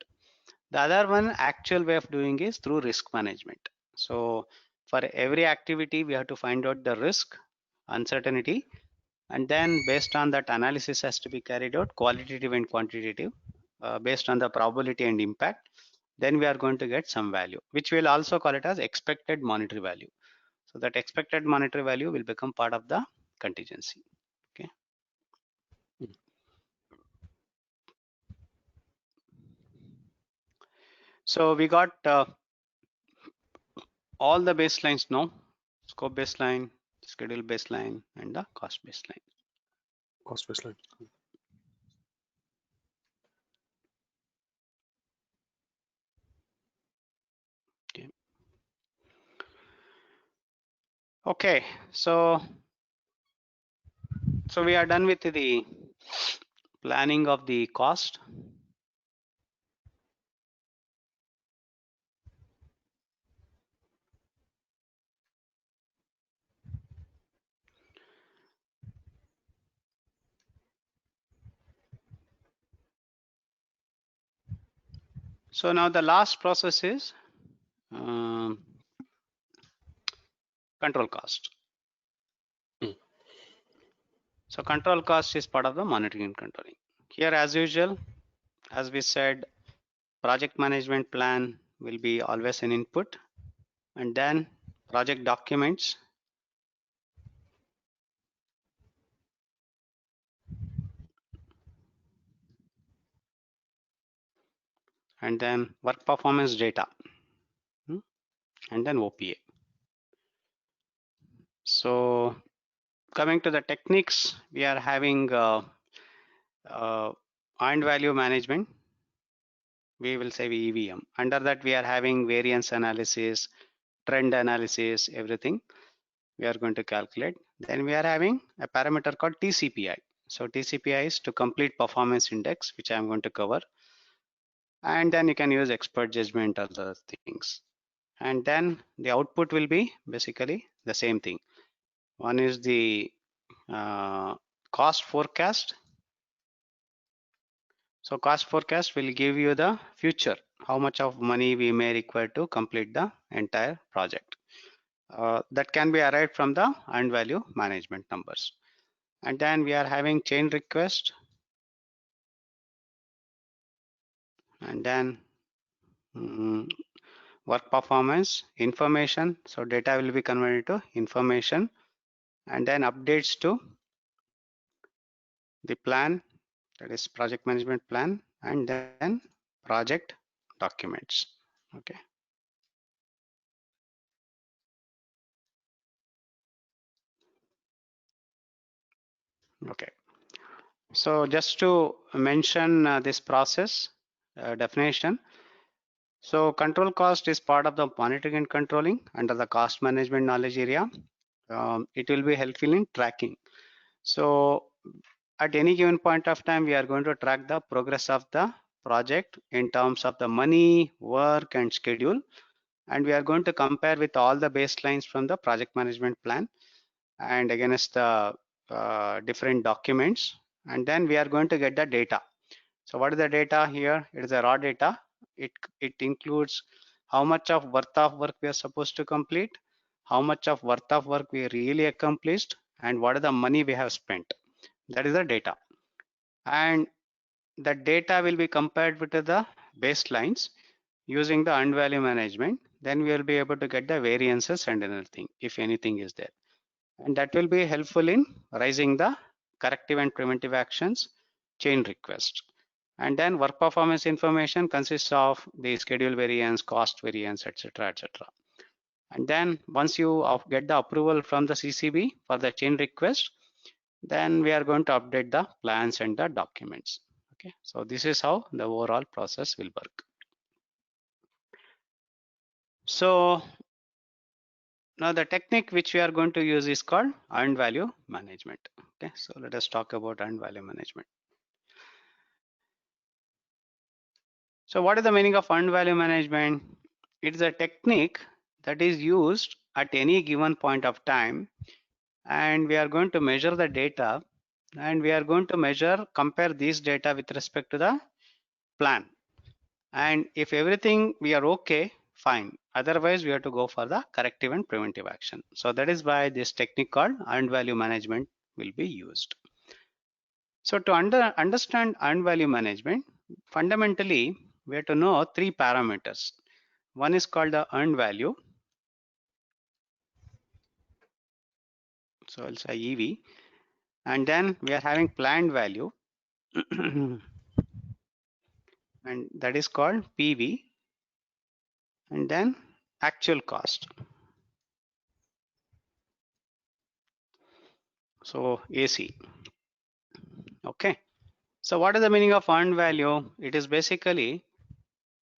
The other one actual way of doing is through risk management. So for every activity, we have to find out the risk, uncertainty, and then based on that analysis has to be carried out, qualitative and quantitative, based on the probability and impact. Then we are going to get some value, which we'll also call it as expected monetary value. So that expected monetary value will become part of the contingency. Okay. So we got all the baselines now: scope baseline, schedule baseline, and the cost baseline. Cost baseline. Okay, so we are done with the planning of the cost. So now the last process is control cost. So control cost is part of the monitoring and controlling. Here, as usual, as we said, project management plan will be always an input, and then project documents, and then work performance data, and then OPA. So coming to the techniques, we are having earned value management. We will say EVM. Under that, we are having variance analysis, trend analysis, everything we are going to calculate. Then we are having a parameter called TCPI. So TCPI is to complete performance index, which I am going to cover. And then you can use expert judgment, other things. And then the output will be basically the same thing. One is the cost forecast. So cost forecast will give you the future, how much of money we may require to complete the entire project. That can be arrived from the earned value management numbers. And then we are having chain request, and then work performance information. So data will be converted to information, and then updates to the plan, that is project management plan, and then project documents. Okay. Okay. So just to mention this process definition. So control cost is part of the monitoring and controlling under the cost management knowledge area. It will be helpful in tracking. So at any given point of time, we are going to track the progress of the project in terms of the money, work, and schedule. And we are going to compare with all the baselines from the project management plan and against the different documents. And then we are going to get the data. So what is the data here? It is a raw data. It includes how much of worth of work we are supposed to complete, how much of worth of work we really accomplished, and what is the money we have spent. That is the data. And the data will be compared with the baselines using the earned value management. Then we will be able to get the variances and anything, if anything is there. And that will be helpful in raising the corrective and preventive actions chain request. And then work performance information consists of the schedule variance, cost variance, etc., etc. And then once you get the approval from the CCB for the chain request, Then we are going to update the plans and the documents. Okay, so this is how the overall process will work. So now the technique which we are going to use is called earned value management. Okay, so let us talk about earned value management. So what is the meaning of earned value management? It is a technique that is used at any given point of time, and we are going to measure the data, and we are going to compare this data with respect to the plan. And if everything we are okay, fine. Otherwise, we have to go for the corrective and preventive action. So that is why this technique called earned value management will be used. So to understand earned value management, fundamentally, we have to know three parameters. One is called the earned value. So I'll say EV. And then we are having planned value. And that is called PV. And then actual cost. So AC. Okay. So what is the meaning of earned value? It is basically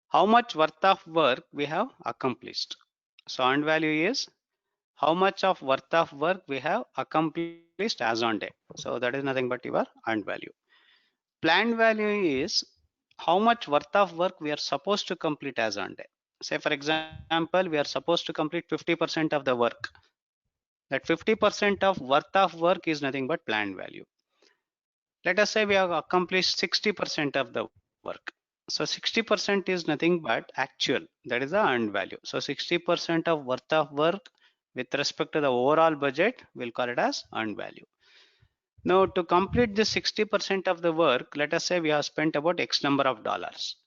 how much worth of work we have accomplished. So earned value is how much of worth of work we have accomplished as on day. So that is nothing but your earned value. Planned value is how much worth of work we are supposed to complete as on day. Say for example, we are supposed to complete 50% of the work. That 50% of worth of work is nothing but planned value. Let us say we have accomplished 60% of the work. So 60% is nothing but actual, that is the earned value. So 60% of worth of work with respect to the overall budget, we'll call it as earned value. Now to complete this 60% of the work, let us say we have spent about X number of dollars.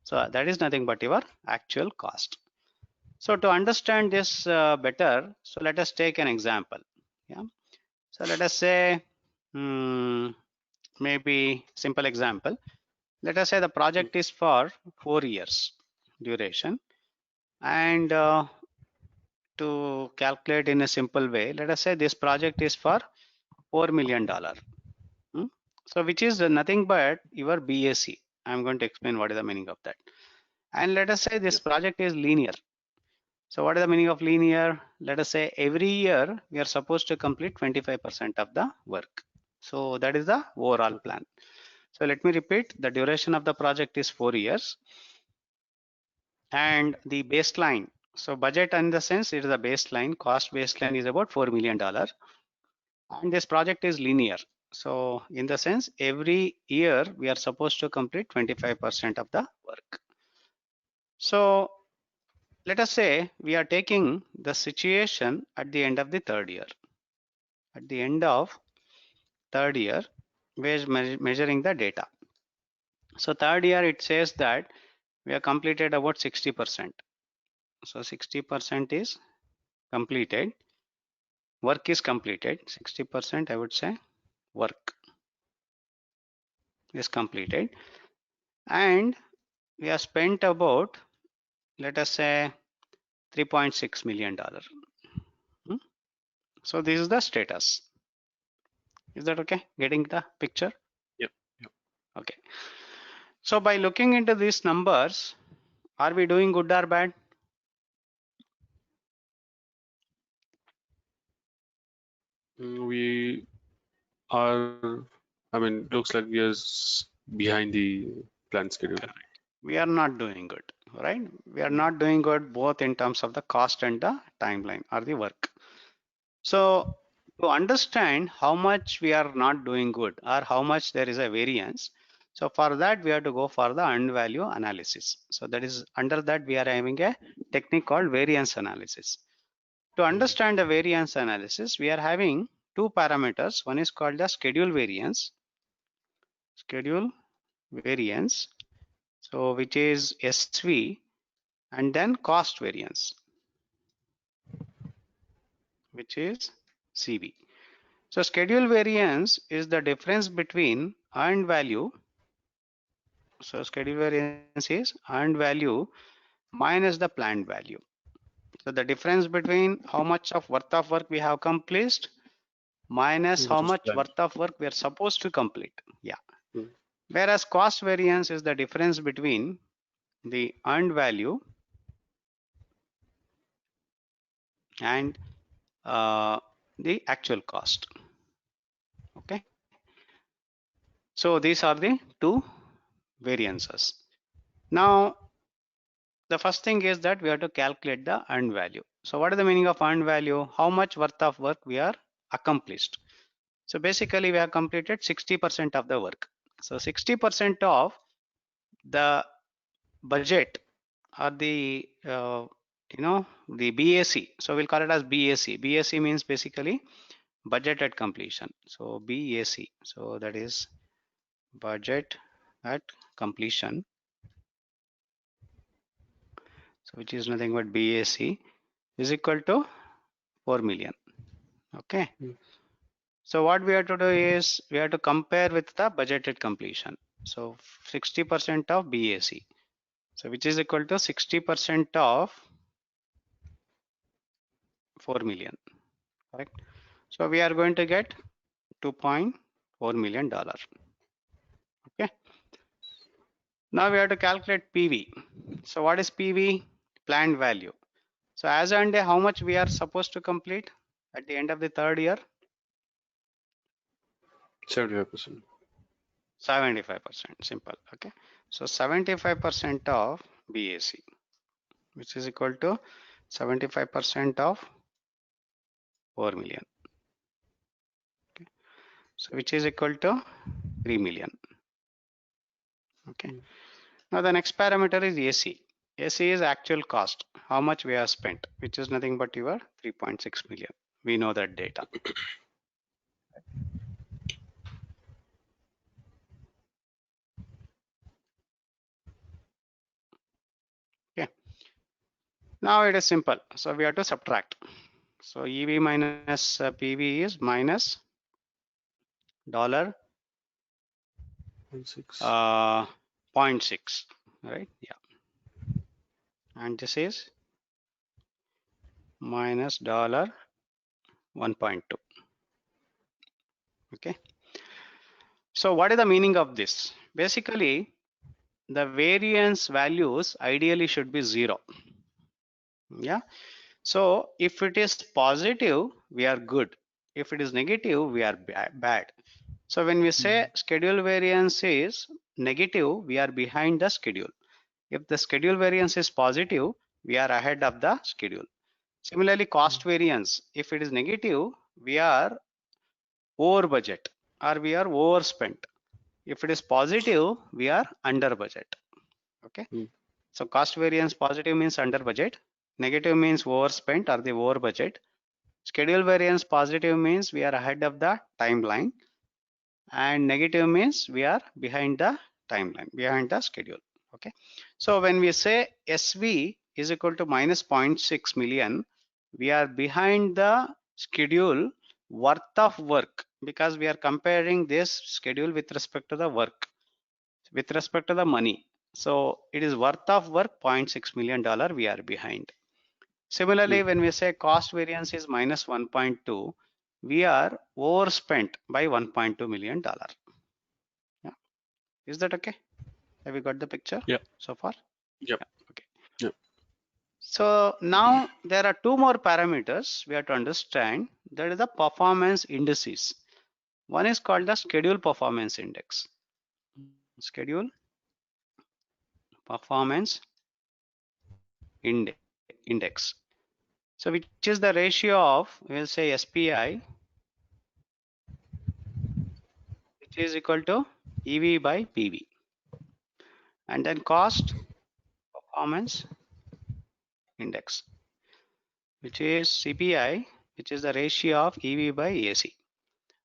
So that is nothing but your actual cost. So to understand this better, so let us take an example. Yeah. So let us say, maybe simple example. Let us say the project is for 4 years duration, and to calculate in a simple way, let us say this project is for $4 million. So which is nothing but your BAC. I'm going to explain what is the meaning of that. And let us say this project is linear. So what is the meaning of linear? Let us say every year we are supposed to complete 25% of the work. So that is the overall plan. So let me repeat, the duration of the project is 4 years. And the baseline, so budget in the sense it is a baseline, cost baseline is about $4 million. And this project is linear. So in the sense every year we are supposed to complete 25% of the work. So let us say we are taking the situation at the end of the third year. At the end of third year, we are measuring the data. So third year it says that we have completed about 60%. So 60% is completed. Work is completed. 60% I would say work is completed. And we have spent about, let us say, $3.6 million. So this is the status. Is that okay? Getting the picture? Yep. Okay. So by looking into these numbers, are we doing good or bad? We are, I mean, looks like we are behind the planned schedule. We are not doing good, right? We are not doing good both in terms of the cost and the timeline or the work. So to understand how much we are not doing good or how much there is a variance, so for that we have to go for the earned value analysis. So that is under that we are having a technique called variance analysis. To understand the variance analysis, we are having two parameters. One is called the schedule variance. So which is SV, and then cost variance, which is CV. So schedule variance is the difference between earned value. So schedule variance is earned value minus the planned value. So the difference between how much of worth of work we have accomplished minus how Which is much planned. worth of work we are supposed to complete. Yeah. Hmm. Whereas cost variance is the difference between the earned value and the actual cost. Okay. So these are the two variances. Now, the first thing is that we have to calculate the earned value. So what is the meaning of earned value? How much worth of work we are accomplished. So basically we have completed 60% of the work. So 60% of the budget or the the BAC. So we'll call it as BAC. BAC means basically budget at completion. So BAC. So that is budget at completion. So which is nothing but BAC is equal to 4 million. Okay. Hmm. So what we have to do is we have to compare with the budgeted completion. So 60% of BAC. So which is equal to 60% of 4 million. Correct. So we are going to get $2.4 million. Okay. Now we have to calculate PV. So what is PV? Planned value. So as on day, how much we are supposed to complete at the end of the third year? 75%. 75%. Simple. Okay. So 75% of BAC, which is equal to 75% of 4 million. Okay. So which is equal to 3 million. Okay. Now the next parameter is AC. AC is actual cost, how much we have spent, which is nothing but your 3.6 million. We know that data. Okay. Now it is simple. So we have to subtract. So EV minus PV is minus $0.6, right? Yeah. And this is minus $1.2. Okay. So what is the meaning of this? Basically, the variance values ideally should be 0. Yeah. So if it is positive, we are good. If it is negative, we are bad. So when we say schedule variance is negative, we are behind the schedule. If the schedule variance is positive, we are ahead of the schedule. Similarly, cost variance, if it is negative, we are over budget or we are overspent. If it is positive, we are under budget. Okay. So cost variance positive means under budget, negative means overspent or the over budget. Schedule variance positive means we are ahead of the timeline, and negative means we are behind the timeline, behind the schedule. Okay. So when we say SV is equal to minus 0.6 million, we are behind the schedule worth of work because we are comparing this schedule with respect to the work, with respect to the money. So it is worth of work $0.6 million we are behind. Similarly, when we say cost variance is minus 1.2, we are overspent by $1.2 million. Yeah. Is that okay? Have you got the picture? Yeah. So far? Yep. Yeah. Okay. Yep. So now there are two more parameters we have to understand. That is the performance indices. One is called the schedule performance index. Schedule performance index. So which is the ratio of, we'll say SPI, which is equal to EV by PV. And then cost performance index, which is CPI, which is the ratio of EV by AC.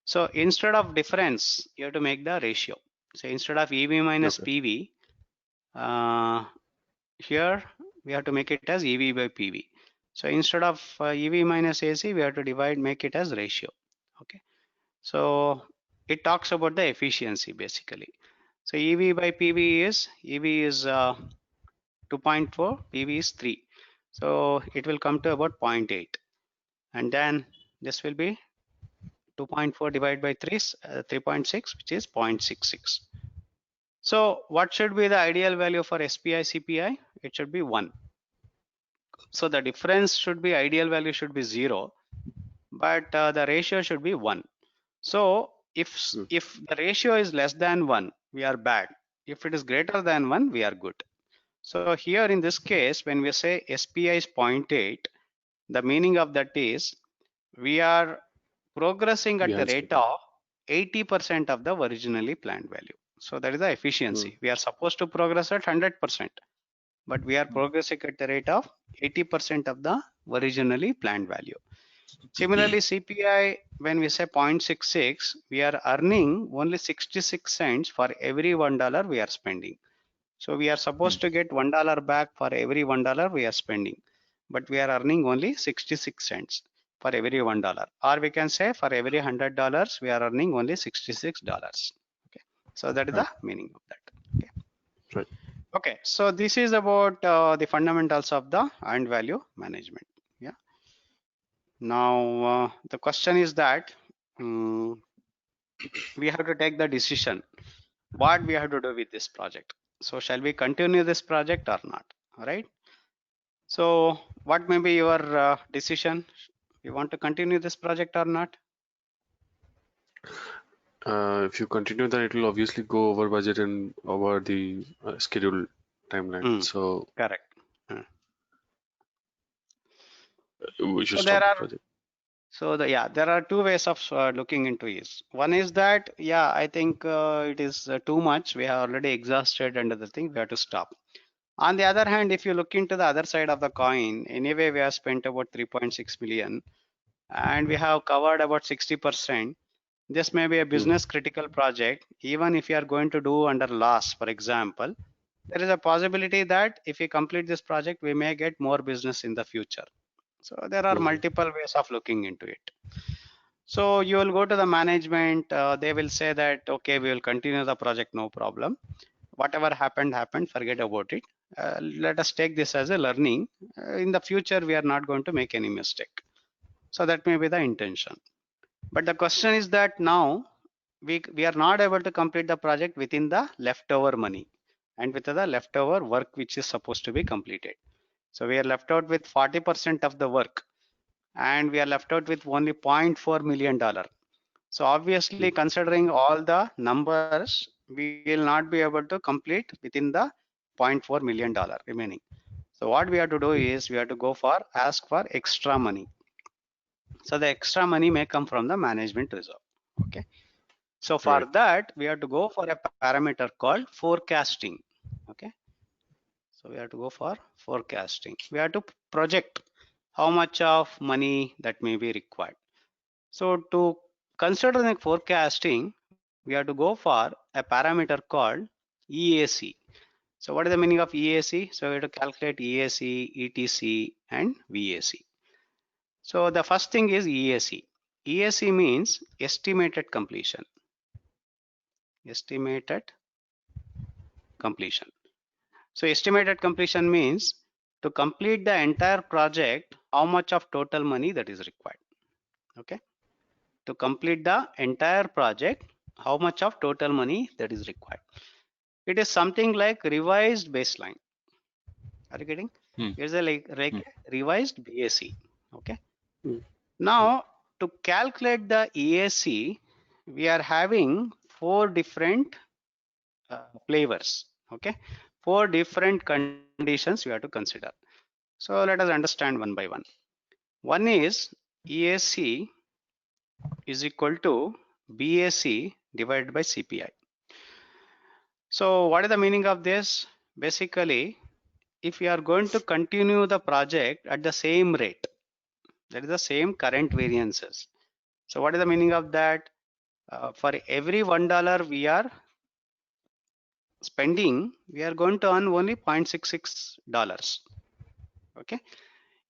So instead of difference, you have to make the ratio. So instead of EV minus PV, here we have to make it as EV by PV. So instead of EV minus AC, we have to make it as ratio. Okay. So it talks about the efficiency basically. So EV by PV is, EV is 2.4, PV is 3. So it will come to about 0.8. And then this will be 2.4 divided by 3 is 3.6, which is 0.66. So what should be the ideal value for SPI CPI? It should be 1. So the difference should be, ideal value should be 0, but the ratio should be 1. So if the ratio is less than 1, we are bad. If it is greater than 1, we are good. So here in this case, when we say SPI is 0.8, the meaning of that is we are progressing at the rate of 80% of the originally planned value. So that is the efficiency. We are supposed to progress at 100%, but we are progressing at the rate of 80% of the originally planned value. Similarly, CPI, when we say 0.66, we are earning only 66 cents for every $1 we are spending. So we are supposed to get $1 back for every $1 we are spending, but we are earning only 66 cents for every $1. Or we can say for every $100 we are earning only $66. Okay, so that is the meaning of that. Okay. Right. Okay, so this is about the fundamentals of the earned value management. Yeah. Now the question is that we have to take the decision what we have to do with this project. So shall we continue this project or not? All right. So what may be your decision? You want to continue this project or not? If you continue, then it will obviously go over budget and over the scheduled timeline. So correct. We should So stop the project. So there are two ways of looking into this. One is that, I think it is too much. We have already exhausted under the thing. We have to stop. On the other hand, if you look into the other side of the coin, anyway, we have spent about 3.6 million and we have covered about 60%. This may be a business critical project. Even if you are going to do under loss, for example, there is a possibility that if we complete this project, we may get more business in the future. So there are multiple ways of looking into it. So you will go to the management, they will say that, okay, we will continue the project, no problem. Whatever happened, forget about it. Let us take this as a learning. In the future, we are not going to make any mistake. So that may be the intention. But the question is that now we are not able to complete the project within the leftover money and with the leftover work which is supposed to be completed. So we are left out with 40% of the work and we are left out with only $0.4 million. So obviously considering all the numbers, we will not be able to complete within the $0.4 million remaining. So what we have to do is we have to ask for extra money. So the extra money may come from the management reserve. Okay. So for that, we have to go for a parameter called forecasting. Okay. So we have to go for forecasting. We have to project how much of money that may be required. So to consider the forecasting, we have to go for a parameter called EAC. So what is the meaning of EAC? So we have to calculate EAC, ETC, and VAC. So the first thing is EAC. EAC means estimated completion. Estimated completion. So estimated completion means to complete the entire project, how much of total money that is required. Okay. To complete the entire project, how much of total money that is required. It is something like revised baseline. Are you getting? Here's a like revised BAC. Okay. Now to calculate the EAC, we are having 4 different flavors. Okay. 4 different conditions we have to consider. So let us understand one by one. One is EAC is equal to BAC divided by CPI. So what is the meaning of this? Basically, if we are going to continue the project at the same rate, that is the same current variances. So what is the meaning of that? For every $1 we are spending, we are going to earn only $0.66. Okay.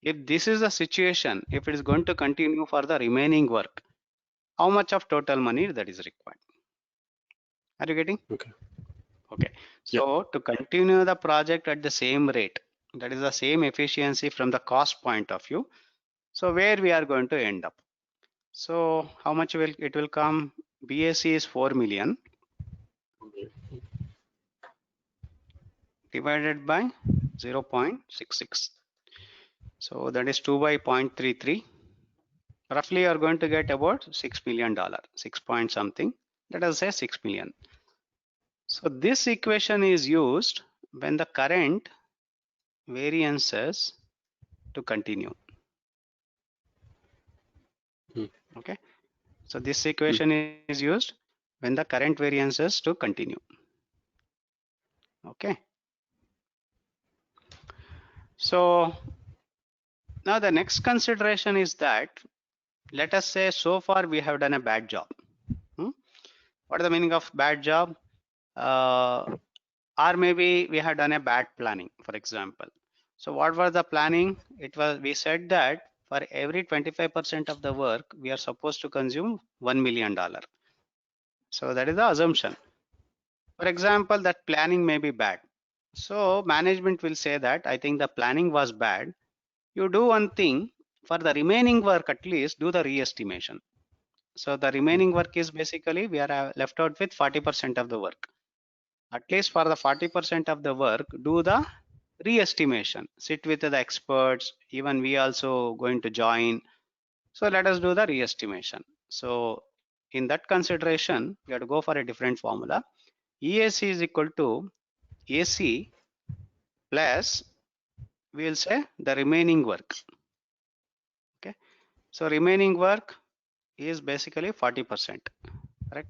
If this is the situation, if it is going to continue for the remaining work, how much of total money that is required? Are you getting? Okay. Okay. So to continue the project at the same rate, that is the same efficiency from the cost point of view. So where we are going to end up? So how much will it will come? BAC is 4 million divided by 0.66. So that is 2 by 0.33. Roughly you are going to get about $6 million, 6 point something. Let us say 6 million. So this equation is used when the current variances to continue. Okay. So this equation is used when the current variances to continue. Okay. So now the next consideration is that, let us say so far we have done a bad job. What is the meaning of bad job? Or maybe we have done a bad planning, for example. So what was the planning? It was, we said that for every 25% of the work, we are supposed to consume $1 million. So that is the assumption. For example, that planning may be bad. So management will say that I think the planning was bad. You do one thing, for the remaining work at least do the re-estimation. So the remaining work is basically we are left out with 40% of the work. At least for the 40% of the work, do the re-estimation. Sit with the experts. Even we also going to join. So let us do the re-estimation. So in that consideration, we have to go for a different formula. EAC is equal to AC plus, we will say the remaining work. Okay. So remaining work is basically 40%. Correct.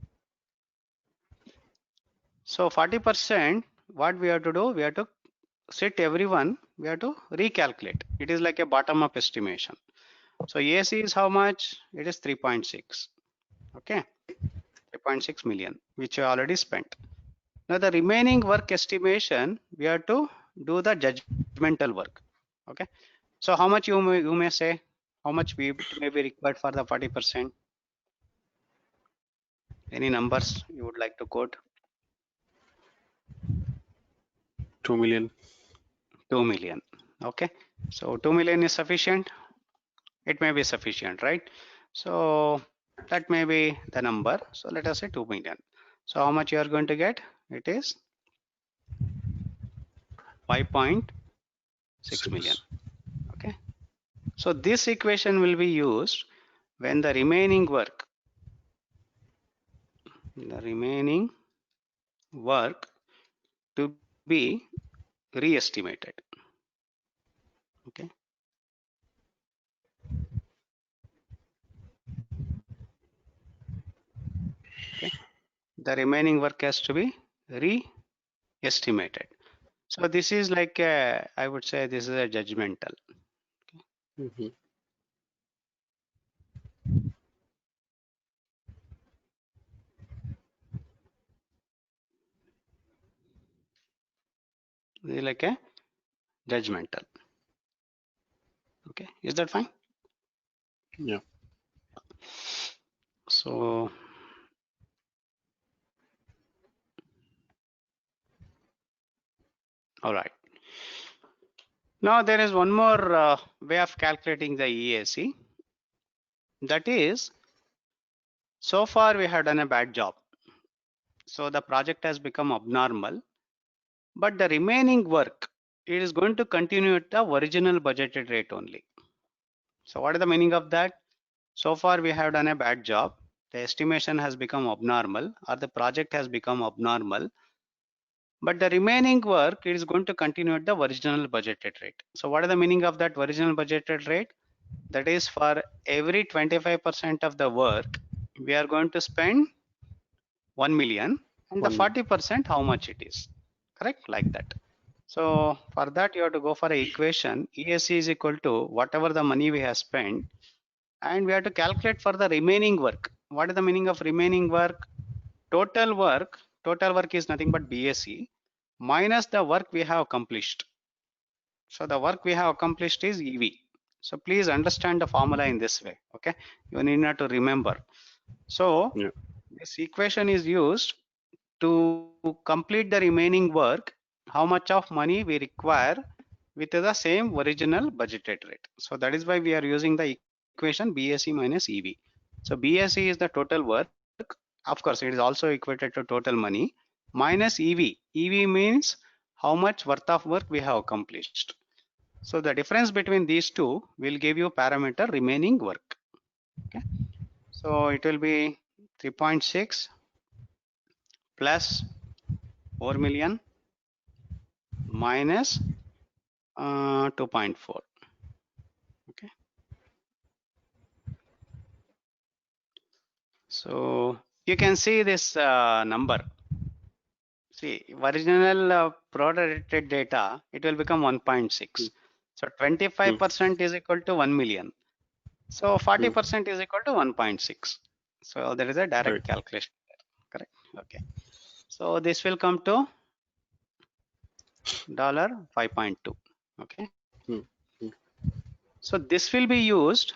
So 40%, what we have to do? We have to sit everyone, we have to recalculate. It is like a bottom up estimation. So AC is how much? It is 3.6. Okay, 3.6 million, which you already spent. Now the remaining work estimation, we have to do the judgmental work. Okay, so how much you may say, how much we may be required for the 40%? Any numbers you would like to quote? 2 million. 2 million. Okay, so 2 million is sufficient. It may be sufficient, right? So that may be the number. So let us say 2 million. So how much you are going to get? It is 5.6 million. Okay. So this equation will be used when the remaining work to be re-estimated. Okay. Okay. The remaining work has to be re-estimated. So this is like a, I would say this is a judgmental. Mm-hmm. This is like a judgmental. Okay, is that fine? Yeah. So all right. Now there is one more way of calculating the EAC. That is, so far we have done a bad job. So the project has become abnormal, but the remaining work, it is going to continue at the original budgeted rate only. So what is the meaning of that? So far we have done a bad job. The estimation has become abnormal, or the project has become abnormal, but the remaining work is going to continue at the original budgeted rate. So what is the meaning of that original budgeted rate? That is, for every 25% of the work, we are going to spend 1 million, and the 40% how much it is. Correct? Like that. So for that you have to go for an equation. EAC is equal to whatever the money we have spent, and we have to calculate for the remaining work. What is the meaning of remaining work? Total work is nothing but BAC minus the work we have accomplished. So the work we have accomplished is EV. So please understand the formula in this way. Okay, you need not to remember. So Yeah. this equation is used to complete the remaining work, how much of money we require with the same original budgeted rate. So that is why we are using the equation BAC minus EV. So BSE is the total work. Of course, it is also equated to total money minus EV. EV means how much worth of work we have accomplished. So the difference between these two will give you parameter remaining work. Okay. So it will be 3.6 plus 4 million minus 2.4. Okay. So you can see this number. See, original prorated data, it will become 1.6. So 25% is equal to 1 million. So 40% is equal to 1.6. So there is a direct Right. calculation there. Correct. Okay. So this will come to $5.2. Okay. So this will be used.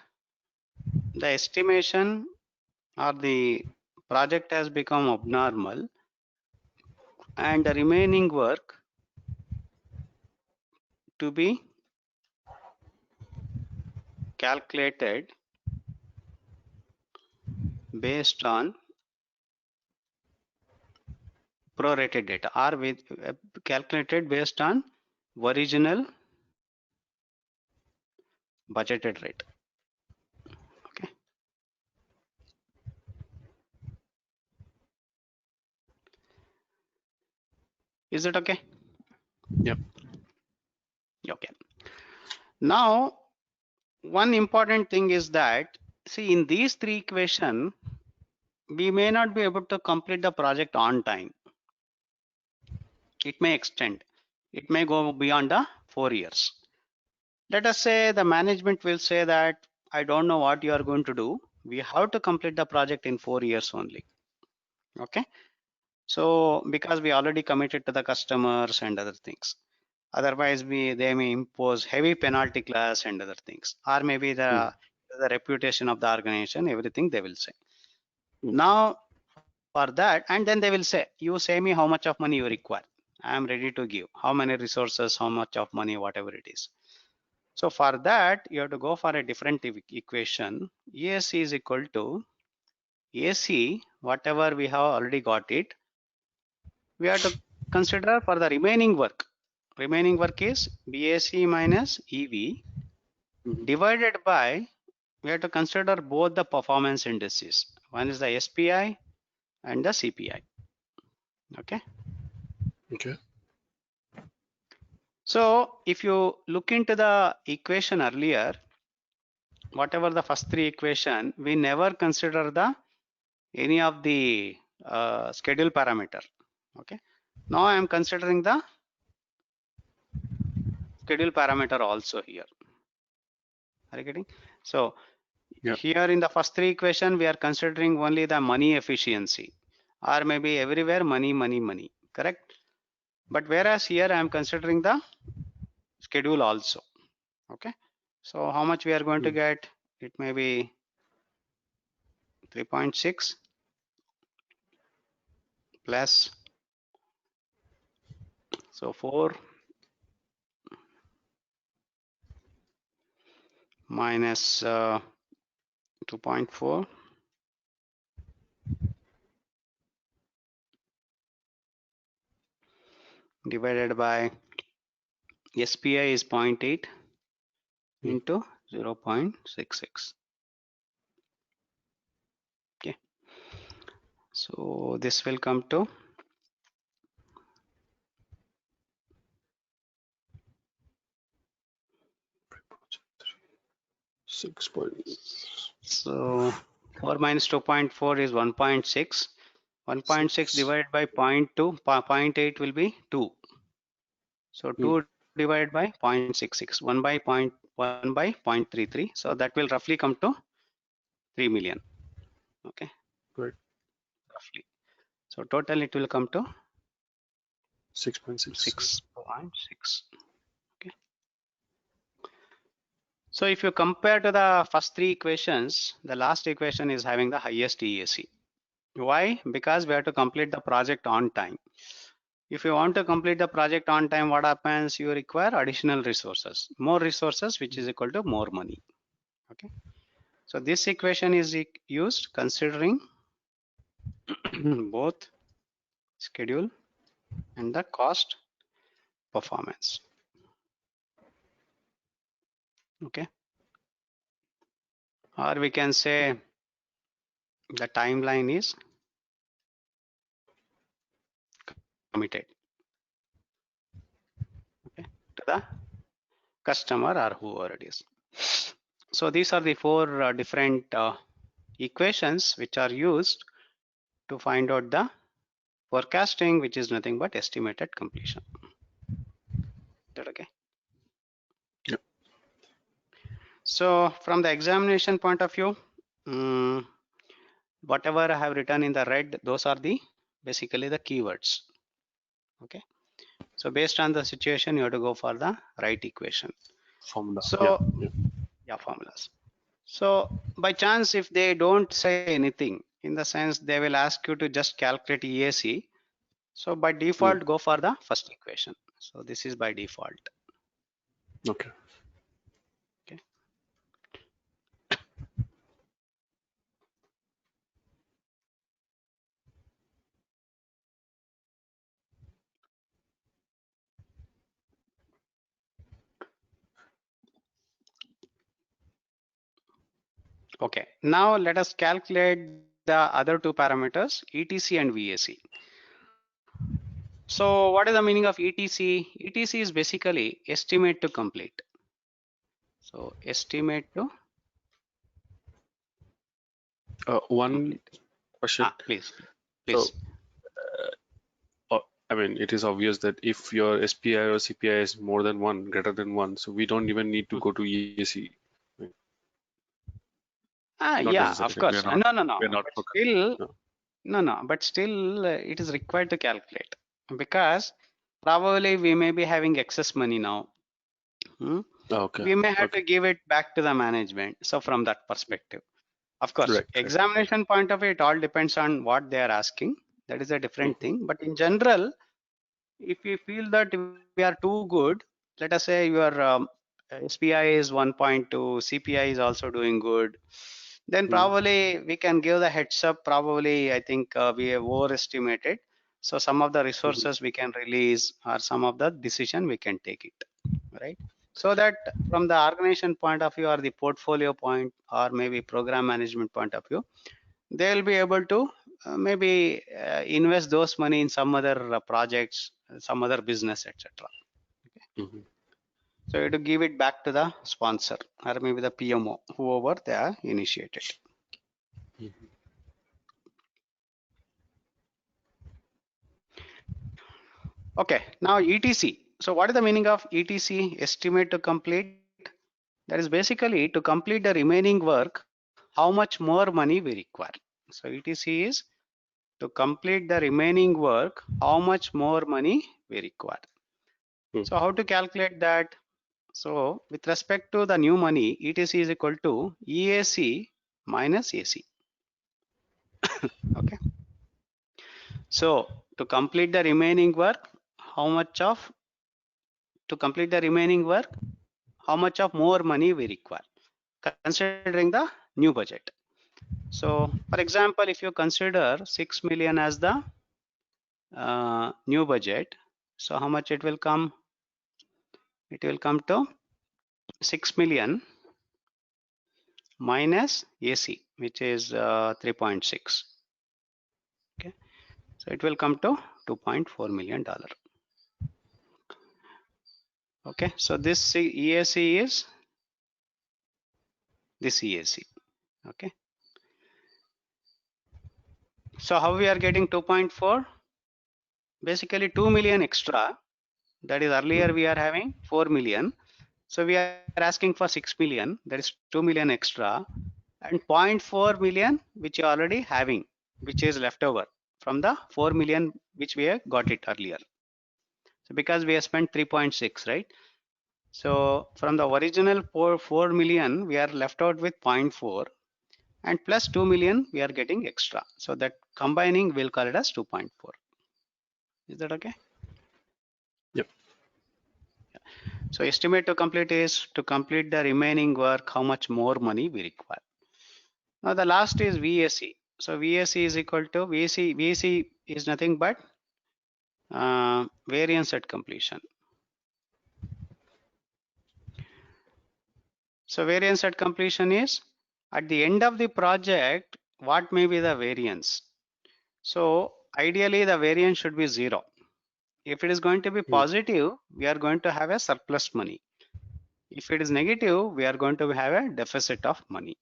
The estimation or the project has become abnormal, and the remaining work to be calculated based on prorated data, or with calculated based on original budgeted rate. Okay. Is it okay? Yep. Okay. Now, one important thing is that, see, in these three equations, we may not be able to complete the project on time. It may extend. It may go beyond the 4 years. Let us say the management will say that, I don't know what you are going to do. We have to complete the project in 4 years only. Okay. So because we already committed to the customers and other things. Otherwise, they may impose heavy penalty class and other things, or maybe the reputation of the organization, everything they will say. Now, for that, and then they will say, you say me how much of money you require. I am ready to give. How many resources, how much of money, whatever it is. So for that, you have to go for a different equation. ESC is equal to AC, whatever we have already got it. We have to consider for the remaining work. Remaining work is BAC minus EV divided by, we have to consider both the performance indices. One is the SPI and the CPI. Okay. Okay. So if you look into the equation earlier, whatever the first three equation, we never consider the any of the schedule parameter. Okay. Now I am considering the schedule parameter also here. Are you getting? So here in the first three equation, we are considering only the money efficiency, or maybe everywhere money, money, money. Correct? But whereas here I am considering the schedule also. Okay. So how much we are going to get? It may be 3.6 plus, so 4 minus 2.4 divided by SPI is 0.8 into 0.66. Okay. So this will come to 6 point. So 4 minus 2.4 is 1.6. 1.6 divided by 0.2, 0.8 will be 2. So 2 divided by 0.66, 1 by 0.33. So that will roughly come to 3 million. Okay. Right. Roughly. So total it will come to 6.6. 6.6. Okay. So if you compare to the first three equations, the last equation is having the highest EAC. Why? Because we have to complete the project on time. If you want to complete the project on time, what happens? You require additional resources, more resources, which is equal to more money. Okay. So this equation is used considering both schedule and the cost performance. Okay, or we can say the timeline is committed, okay, to the customer or whoever it is. So these are the four different equations which are used to find out the forecasting, which is nothing but estimated completion. Is that okay? Yep. So from the examination point of view, whatever I have written in the red, those are the basically the keywords. Okay. So based on the situation, you have to go for the right equation. Formula. So yeah. Formulas. So by chance, if they don't say anything, in the sense they will ask you to just calculate EAC. So by default, go for the first equation. So this is by default. Okay. Okay. Okay. Now let us calculate the other two parameters, ETC and VAC. So what is the meaning of ETC? ETC is basically estimate to complete. So estimate to One complete. question. Please. So, I mean, it is obvious that if your SPI or CPI is more than one, greater than one, so we don't even need to go to EAC. Not Yeah, of necessarily. course. No. We're not But focused. still, No. But still, it is required to calculate because probably we may be having excess money now. Okay. We may have to give it back to the management. So from that perspective, of course, Right. examination point of view, it all depends on what they are asking. That is a different thing. But in general, if you feel that we are too good, let us say your SPI is 1.2, CPI is also doing good, then probably we can give the heads up. Probably I think we have overestimated. So some of the resources we can release, or some of the decision we can take it, right? So that from the organization point of view, or the portfolio point, or maybe program management point of view, they will be able to maybe invest those money in some other projects, some other business, etc. Okay. So to give it back to the sponsor, or maybe the PMO, whoever they are initiated. Okay, now ETC. So what is the meaning of ETC, estimate to complete? That is basically to complete the remaining work, how much more money we require. So ETC is to complete the remaining work, how much more money we require. So how to calculate that? So with respect to the new money, ETC is equal to EAC minus AC. Okay. So to complete the remaining work, how much of more money we require, considering the new budget. So for example, if you consider 6 million as the new budget, so how much it will come? It will come to 6 million minus AC, which is 3.6. Okay, so it will come to $2.4 million. Okay, so this EAC is this EAC. Okay, so how we are getting 2.4? Basically 2 million extra. That is earlier we are having 4 million. So we are asking for 6 million. That is 2 million extra, and 0.4 million which you are already having, which is left over from the 4 million which we have got it earlier. So because we have spent 3.6, right? So from the original 4 million, we are left out with 0.4, and plus 2 million we are getting extra. So that combining, we'll call it as 2.4. Is that okay? Yep. So estimate to complete is to complete the remaining work, how much more money we require. Now the last is VAC. So VAC is equal to VAC is nothing but variance at completion. So variance at completion is at the end of the project, what may be the variance? So ideally the variance should be 0. If it is going to be positive, we are going to have a surplus money. If it is negative, we are going to have a deficit of money.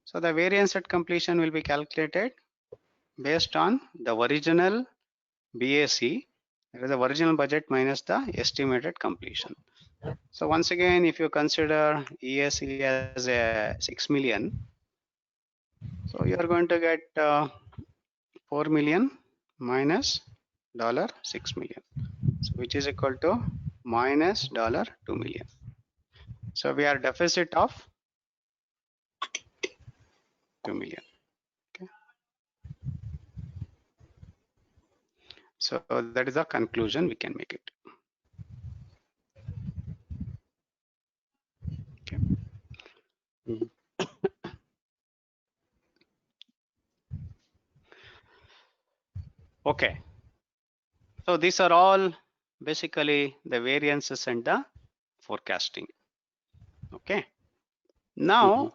So the variance at completion will be calculated based on the original BAC, that is the original budget minus the estimated completion. So once again, if you consider ESE as a 6 million, so you are going to get 4 million minus $6 million, so which is equal to minus $2 million. So we are deficit of 2 million. Okay. So that is the conclusion we can make it. Okay. Okay. So these are all basically the variances and the forecasting. Okay. Now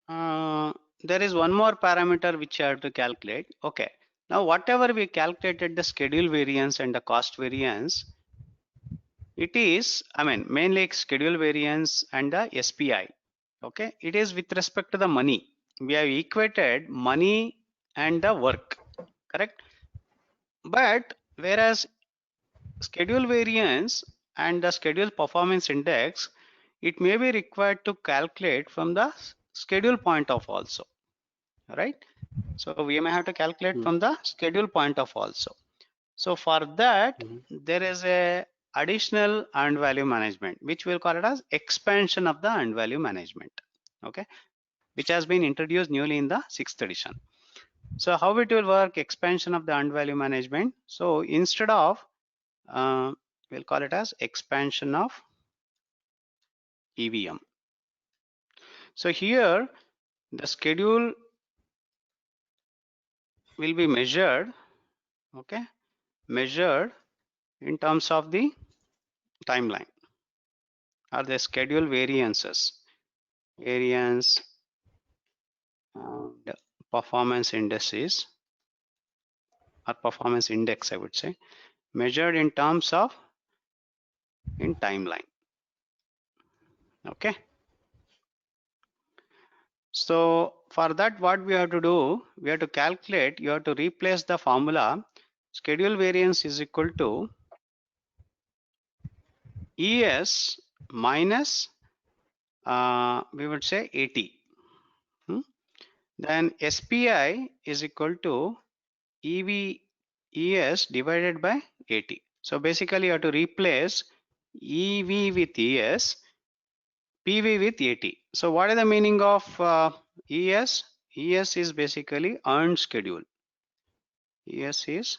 there is one more parameter which you have to calculate. Okay. Now whatever we calculated the schedule variance and the cost variance, it is, I mean, mainly schedule variance and the SPI. Okay. It is with respect to the money. We have equated money and the work, correct? But whereas schedule variance and the schedule performance index, it may be required to calculate from the schedule point of also, right? So we may have to calculate from the schedule point of also. So for that, there is a additional earned value management, which we'll call it as expansion of the earned value management, okay, which has been introduced newly in the 6th edition. So how it will work, expansion of the earned value management. So instead of we'll call it as expansion of EVM. So here the schedule will be measured, okay, measured in terms of the timeline or the schedule variances, variance and performance indices or performance index, I would say, measured in terms of in timeline. Okay. So for that, what we have to do, we have to calculate, you have to replace the formula schedule variance is equal to ES minus we would say 80. Then SPI is equal to ES divided by 80. So basically you have to replace EV with ES, PV with 80. So what is the meaning of ES? ES is basically earned schedule. ES is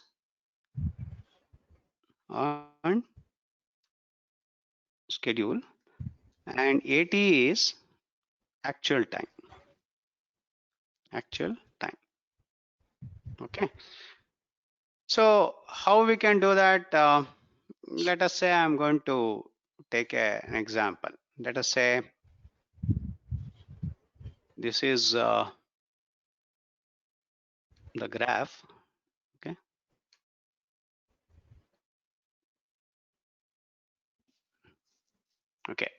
earned schedule and 80 is actual time. Actual time. Okay. So how we can do that? Let us say I'm going to take an example. Let us say this is the graph. Okay. Okay.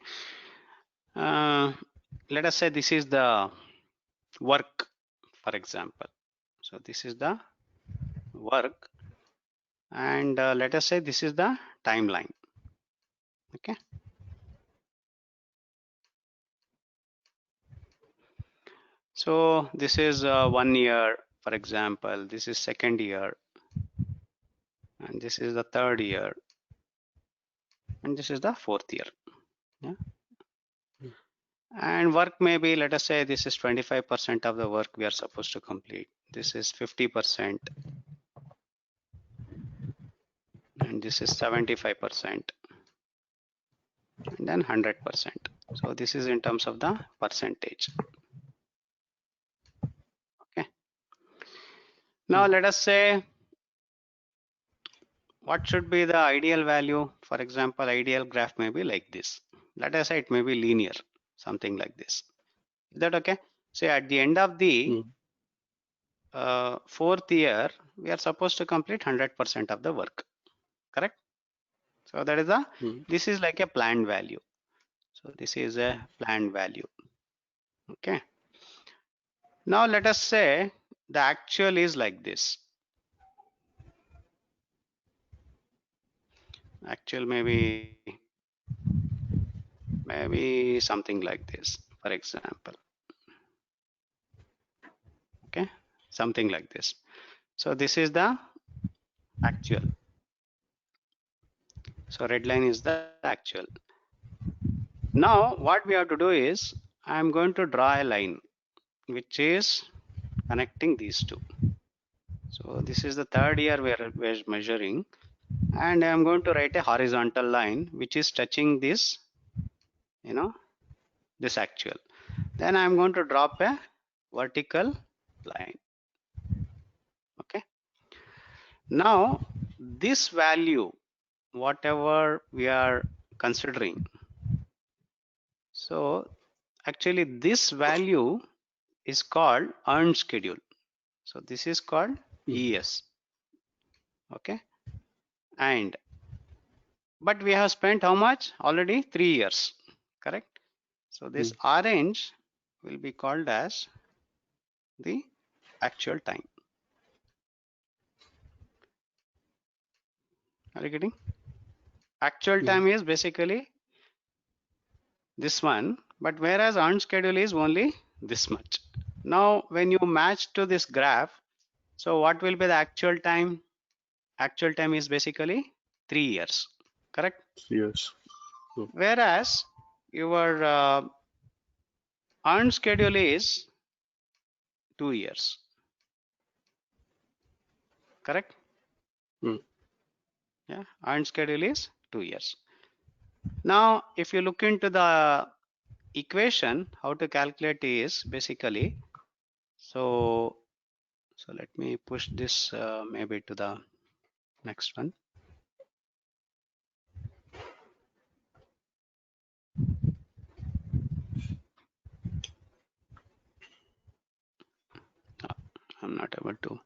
Let us say this is the work, for example. So this is the work, and let us say this is the timeline. Okay. So this is 1 year, for example. This is 2nd year, and this is the 3rd year, and this is the 4th year. Yeah. And work may be, let us say this is 25% of the work we are supposed to complete. This is 50%, and this is 75%, and then 100%. So this is in terms of the percentage. Now let us say what should be the ideal value. For example, ideal graph may be like this. Let us say it may be linear, something like this. Is that okay? So at the end of the fourth year, we are supposed to complete 100% of the work, correct? So that is the, this is like a planned value. So this is a planned value. Okay. Now let us say the actual is like this. Actual maybe something like this, for example. Okay, something like this. So this is the actual. So red line is the actual. Now what we have to do is I'm going to draw a line which is connecting these two. So this is the third year we're measuring, and I'm going to write a horizontal line which is touching this, you know, this actual. Then I'm going to drop a vertical line. Okay. Now this value, whatever we are considering, so actually this value is called earned schedule. So this is called ES. Okay. And but we have spent how much? Already 3 years, correct? So this orange will be called as the actual time. Are you getting? Actual time is basically this one, but whereas earned schedule is only this much. Now when you match to this graph, so what will be the actual time? Actual time is basically 3 years, correct? Yes. Whereas your earned schedule is 2 years, correct? Yeah, earned schedule is 2 years. Now if you look into the equation, how to calculate is basically, so let me push this maybe to the next one. I'm not able to.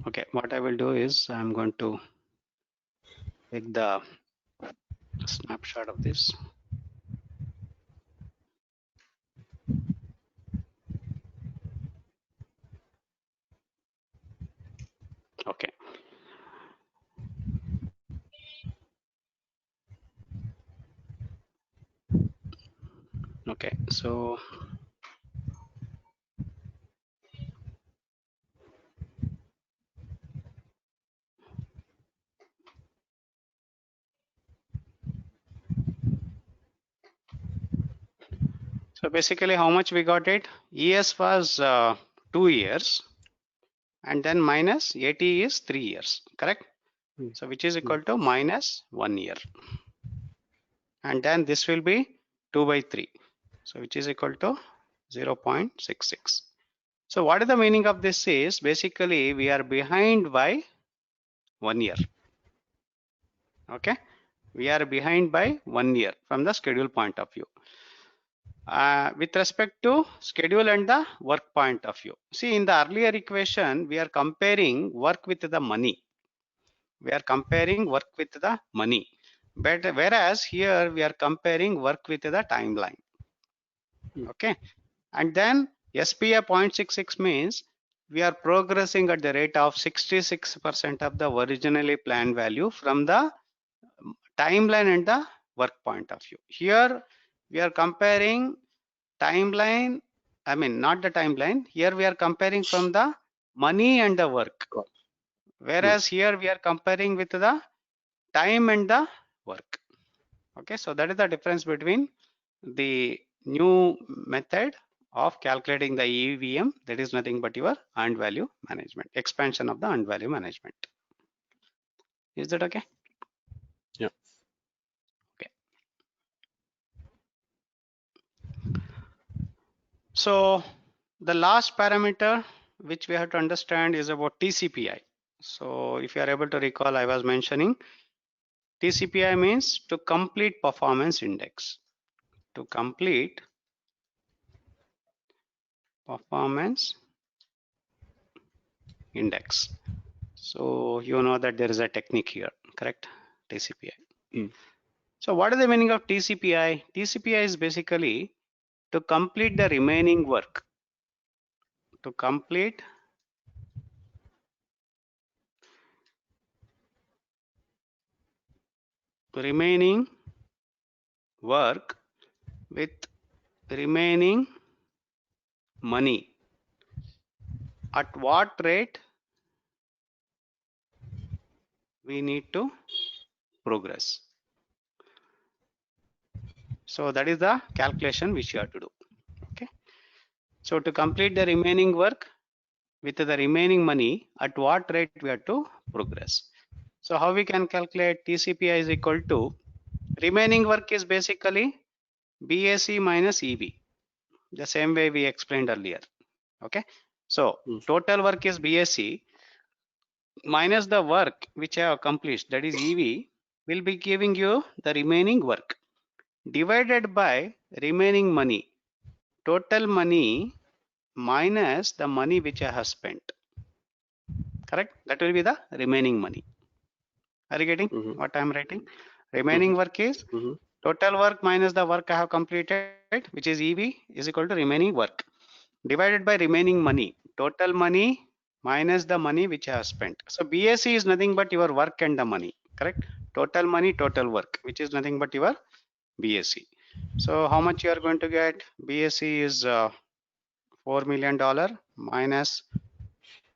Okay, what I will do is I'm going to take the snapshot of this. Okay. Okay, so basically how much we got it? ES was 2 years, and then minus AT is 3 years, correct? So which is equal to minus 1 year, and then this will be 2 by 3, so which is equal to 0.66. So what is the meaning of this is basically we are behind by 1 year. Okay, we are behind by 1 year from the schedule point of view. With respect to schedule and the work point of view, see in the earlier equation we are comparing work with the money. We are comparing work with the money, but whereas here we are comparing work with the timeline. Okay, and then SPA 0.66 means we are progressing at the rate of 66% of the originally planned value from the timeline and the work point of view. Here we are comparing timeline, I mean not the timeline, here we are comparing from the money and the work, whereas here we are comparing with the time and the work. Okay, so that is the difference between the new method of calculating the EVM, that is nothing but your earned value management, expansion of the earned value management. Is that okay? Yeah. Okay. So the last parameter which we have to understand is about TCPI. So if you are able to recall, I was mentioning TCPI means to complete performance index. To complete performance index. So you know that there is a technique here, correct? TCPI. Mm. So what is the meaning of TCPI? TCPI is basically to complete the remaining work. To complete remaining work with remaining money. At what rate we need to progress? So that is the calculation which you have to do. Okay. So to complete the remaining work with the remaining money, at what rate we have to progress? So how we can calculate TCPI is equal to remaining work is basically BAC minus EB, the same way we explained earlier. Okay. So total work is BAC minus the work which I have accomplished, that is EV, will be giving you the remaining work divided by remaining money. Total money minus the money which I have spent. Correct? That will be the remaining money. Are you getting what I am writing? Remaining work is total work minus the work I have completed, which is EV, is equal to remaining work divided by remaining money. Total money minus the money which I have spent. So BAC is nothing but your work and the money. Correct? Total money, total work, which is nothing but your BAC. So how much you are going to get? BAC is $4 million minus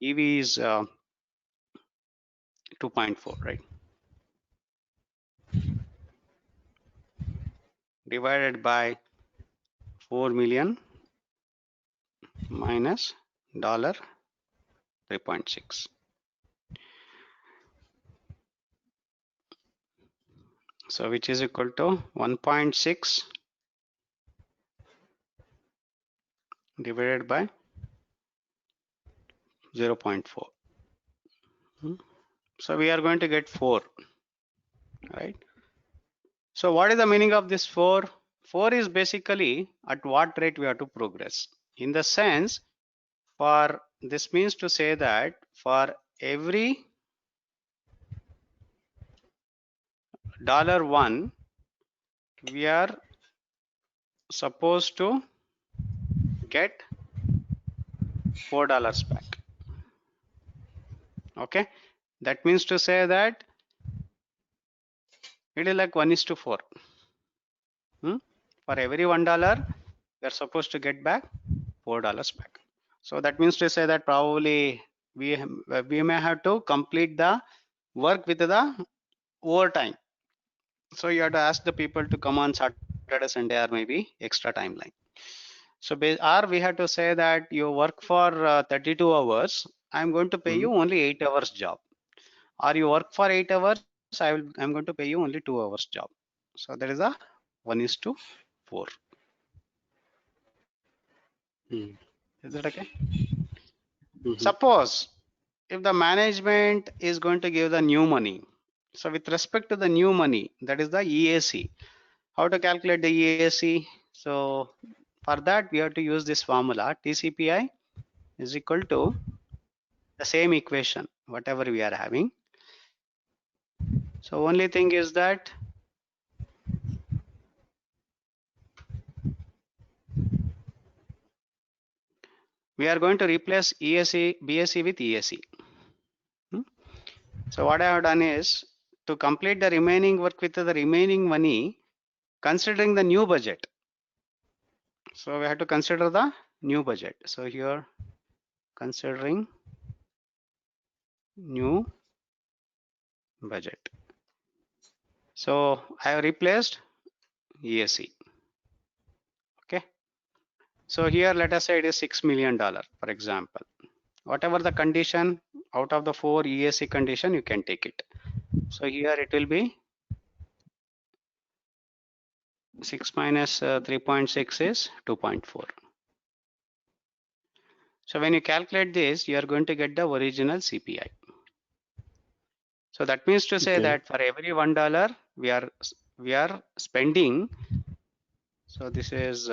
EV is 2.4, right? Divided by 4 million minus $3.6. So which is equal to 1.6 divided by 0.4. So we are going to get 4, right? So what is the meaning of this 4? 4 is basically at what rate we have to progress. In the sense, for this means to say that for every $1, we are supposed to get $4 back. Okay, that means to say that it is like 1:4. For every $1, we are supposed to get back $4 back. So that means to say that probably we may have to complete the work with the overtime. So you have to ask the people to come on Saturday, Sunday, or maybe extra timeline. So or we have to say that you work for 32 hours. I'm going to pay you only 8 hours job. Or you work for 8 hours. I'm going to pay you only 2 hours job. So that is a 1:4. Is that okay? Suppose if the management is going to give the new money. So with respect to the new money, that is the EAC. How to calculate the EAC? So for that we have to use this formula. TCPI is equal to the same equation, whatever we are having. So only thing is that we are going to replace BAC with EAC. So what I have done is to complete the remaining work with the remaining money, considering the new budget. So we have to consider the new budget. So here considering new budget. So I have replaced EAC. Okay. So here let us say it is $6 million, for example. Whatever the condition out of the 4 EAC condition, you can take it. So here it will be 6 minus 3.6 is 2.4. So when you calculate this, you are going to get the original CPI. So that means to say Okay. that for every $1 we are spending. So this is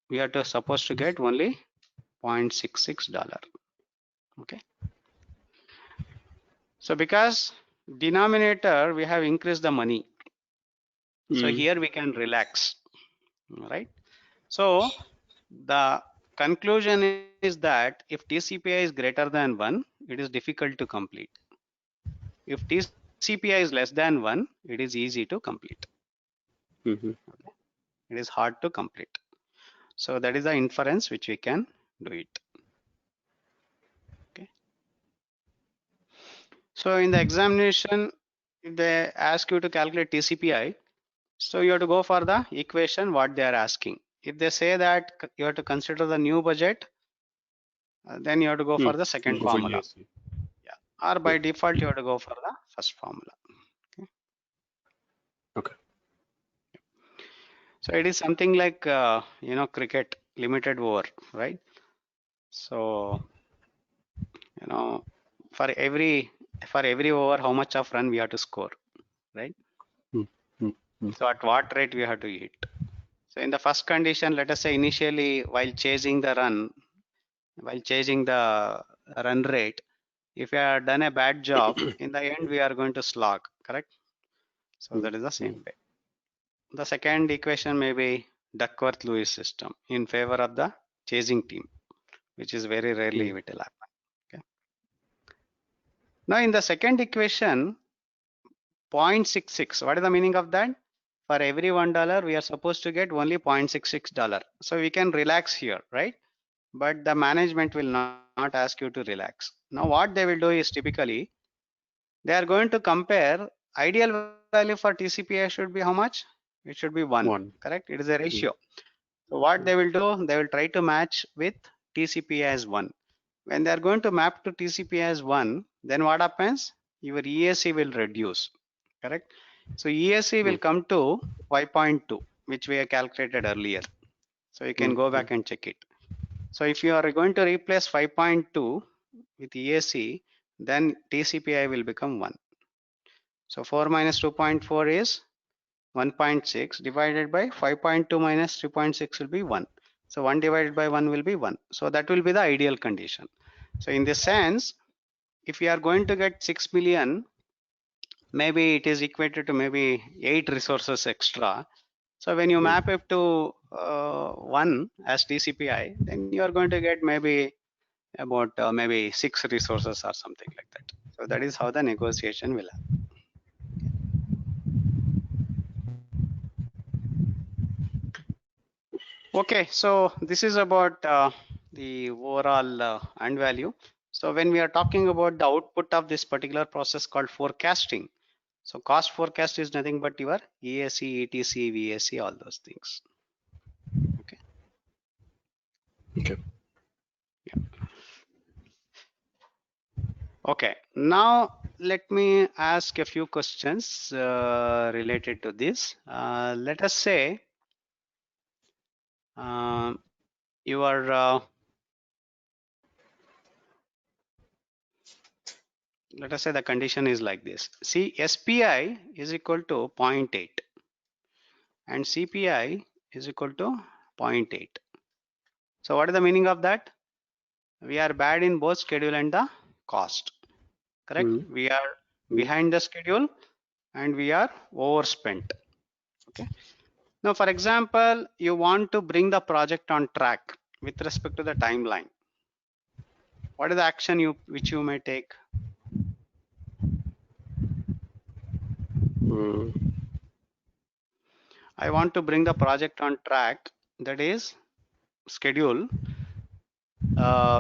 we are supposed to get only $0.66. Okay. So because denominator we have increased the money. So here we can relax, right? So the conclusion is that if TCPI is greater than 1, it is difficult to complete. If TCPI is less than 1, it is easy to complete. Mm-hmm. Okay. It is hard to complete. So that is the inference which we can do it. Okay. So in the examination, if they ask you to calculate TCPI, so you have to go for the equation what they are asking. If they say that you have to consider the new budget, then you have to go for the second Go for formula. ESC. Yeah. Or by default, you have to go for the first formula. Okay. Okay. So it is something like cricket, limited over, right? So for every over, how much of run we have to score, right? So at what rate we have to hit. So in the first condition, let us say initially while chasing the run rate, if you have done a bad job, in the end we are going to slog, correct? So that is the same way. The second equation may be Duckworth-Lewis system in favor of the chasing team, which is very rarely it will happen. Okay. Now in the second equation, 0.66, what is the meaning of that? For every $1, we are supposed to get only $0.66. So we can relax here, right? But the management will not ask you to relax. Now what they will do is typically, they are going to compare ideal value for TCPI should be how much? It should be 1, correct? It is a ratio. So what they will do, they will try to match with TCPI as 1. When they are going to map to TCPI as 1, then what happens? Your EAC will reduce, correct? So EAC will come to 5.2, which we have calculated earlier. So you can go back and check it. So if you are going to replace 5.2 with EAC, then TCPI will become 1. So 4 minus 2.4 is 1.6 divided by 5.2 minus 3.6 will be 1. So 1 divided by 1 will be 1. So that will be the ideal condition. So in this sense, if you are going to get 6 million, maybe it is equated to maybe 8 resources extra. So when you map it to 1 as TCPI, then you are going to get maybe about maybe 6 resources or something like that. So that is how the negotiation will happen. Okay, so this is about the overall AND value. So when we are talking about the output of this particular process called forecasting, so cost forecast is nothing but your EAC, ETC, VAC, all those things. Okay. Okay. Yeah. Okay, now let me ask a few questions related to this. Let us say let us say the condition is like this. See, SPI is equal to 0.8 and CPI is equal to 0.8. So what is the meaning of that? We are bad in both schedule and the cost, correct? We are behind the schedule and we are overspent. Okay. Now, for example, you want to bring the project on track with respect to the timeline. What is the action which you may take? I want to bring the project on track, that is schedule.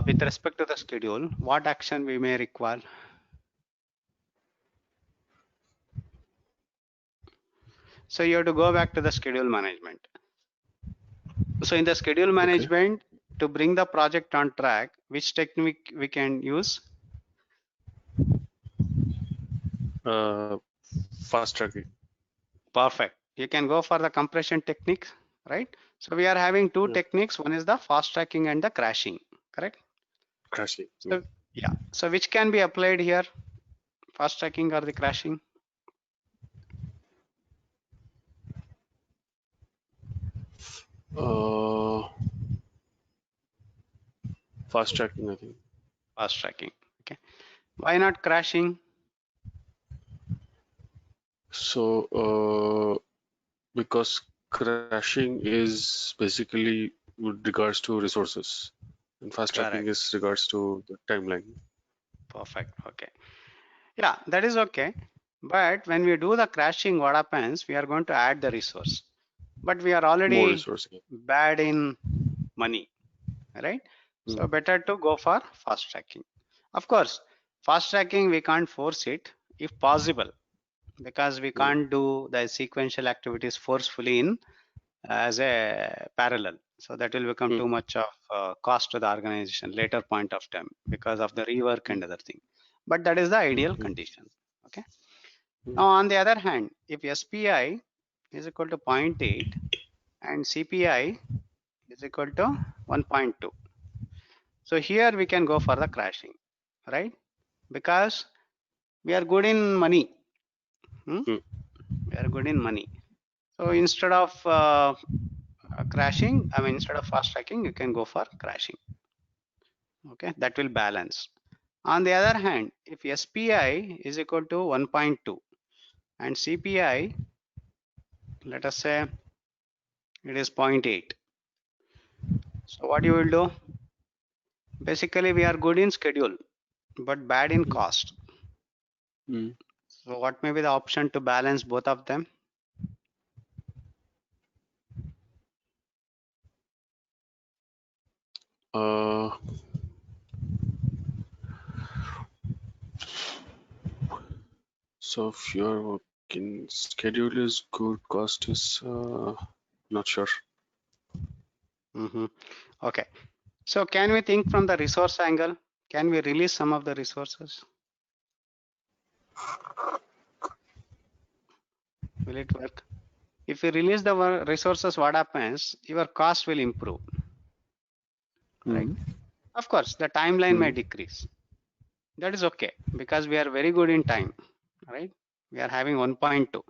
With respect to the schedule, what action we may require? So you have to go back to the schedule management. So in the schedule management, to bring the project on track, which technique we can use? Fast tracking. Perfect. You can go for the compression technique, right? So we are having two Yeah. techniques. One is the fast tracking and the crashing, correct? Crashing. So yeah, so which can be applied here, fast tracking or the crashing? Fast tracking, I think. Fast tracking. Okay, why not crashing? So because crashing is basically with regards to resources, and fast tracking Correct. is regards to the timeline. Perfect. Okay. Yeah, that is okay. But when we do the crashing, what happens? We are going to add the resource, but we are More already resources. bad in money, right? So better to go for fast tracking. Of course, fast tracking we can't force it if possible, because we can't do the sequential activities forcefully in as a parallel. So that will become too much of cost to the organization later point of time because of the rework and other thing. But that is the ideal condition. Okay. Now on the other hand, if SPI is equal to 0.8 and CPI is equal to 1.2, so here we can go for the crashing, right? Because we are good in money. We are good in money. So instead of crashing, I mean, instead of fast tracking, you can go for crashing. Okay, that will balance. On the other hand, if SPI is equal to 1.2 and CPI, let us say it is 0.8. So what you will do? Basically, we are good in schedule, but bad in cost. So what may be the option to balance both of them? So if your working schedule is good, cost is not sure. Okay. So can we think from the resource angle? Can we release some of the resources? Will it work? If you release the resources, what happens? Your cost will improve, right? Of course, the timeline may decrease. That is okay because we are very good in time, right? We are having 1.2.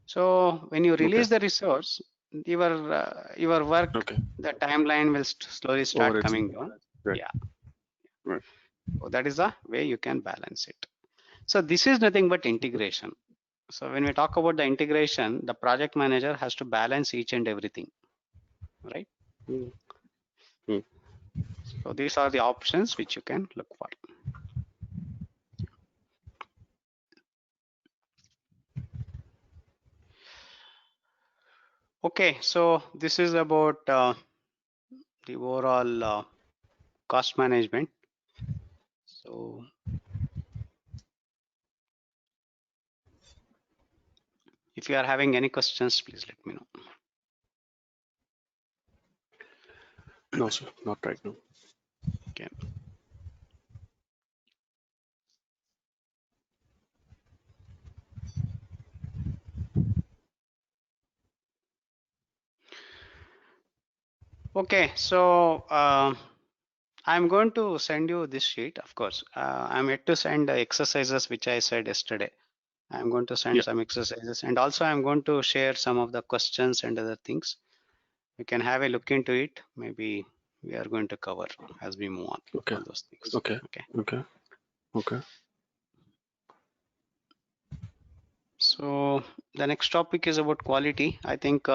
So when you release the resource, your work, the timeline will slowly start coming down. Right. Yeah. Right. So that is the way you can balance it. So this is nothing but integration. So when we talk about the integration, the project manager has to balance each and everything, right? So these are the options which you can look for. Okay, so this is about the overall cost management. So if you are having any questions, please let me know. No, sir, not right now. Okay. Okay, so I'm going to send you this sheet, of course. I'm yet to send the exercises which I said yesterday. I'm going to send some exercises, and also I'm going to share some of the questions and other things. You can have a look into it. Maybe we are going to cover as we move on. Okay. All those things. Okay. So the next topic is about quality. I think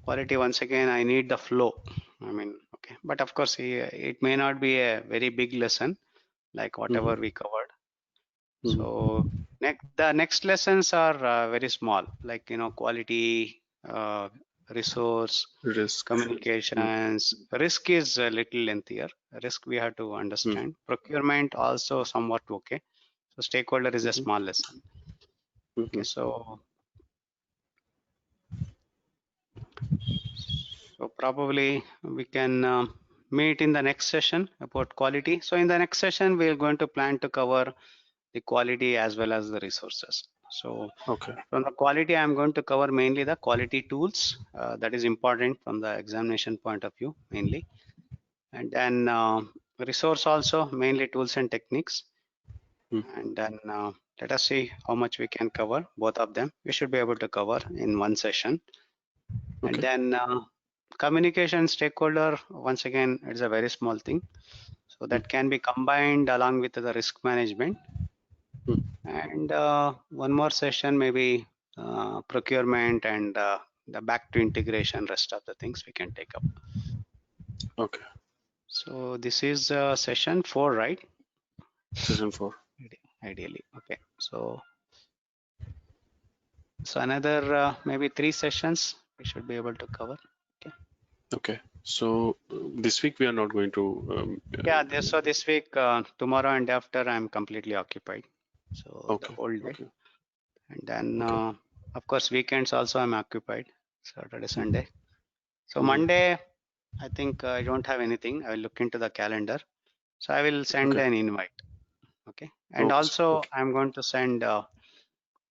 quality, once again, I need the flow. I mean, okay, but of course, it may not be a very big lesson like whatever we covered. So the next lessons are very small, like, you know, quality, resource, communications. Risk is a little lengthier. Risk we have to understand. Procurement also somewhat okay. So stakeholder is a small lesson. Okay, so probably we can meet in the next session about quality. So in the next session, we are going to plan to cover the quality as well as the resources. So Okay. from the quality, I'm going to cover mainly the quality tools. That is important from the examination point of view mainly. And then resource also, mainly tools and techniques. And then let us see how much we can cover, both of them. We should be able to cover in one session. And then communication stakeholder, once again, it's a very small thing. So that can be combined along with the risk management. And one more session, maybe procurement and the back to integration, rest of the things we can take up. Okay. So this is session 4, right? Session 4. Ideally. Okay. So another maybe 3 sessions we should be able to cover. Okay. Okay. So this week we are not going to. Yeah. So this week, tomorrow and after, I'm completely occupied. So the whole day. Okay. And then, of course, weekends also I'm occupied. Saturday, Sunday. So Monday, I think I don't have anything. I will look into the calendar. So I will send an invite. Okay. And also I'm going to send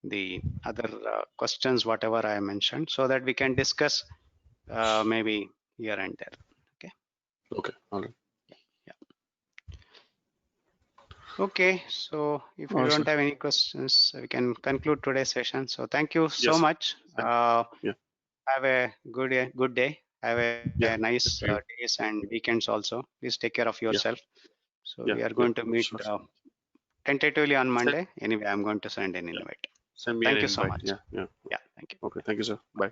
the other questions, whatever I mentioned, so that we can discuss maybe here and there. Okay. Okay. All right. Yeah. Okay. So if you don't have any questions, we can conclude today's session. So thank you so much. Have a good day. Have a nice days and weekends also. Please take care of yourself. So we are going to meet tentatively on Monday. Anyway, I'm going to send an invite. Send me Thank an you so invite. much. Yeah. Yeah. Thank you. Okay. Thank you, sir. Bye.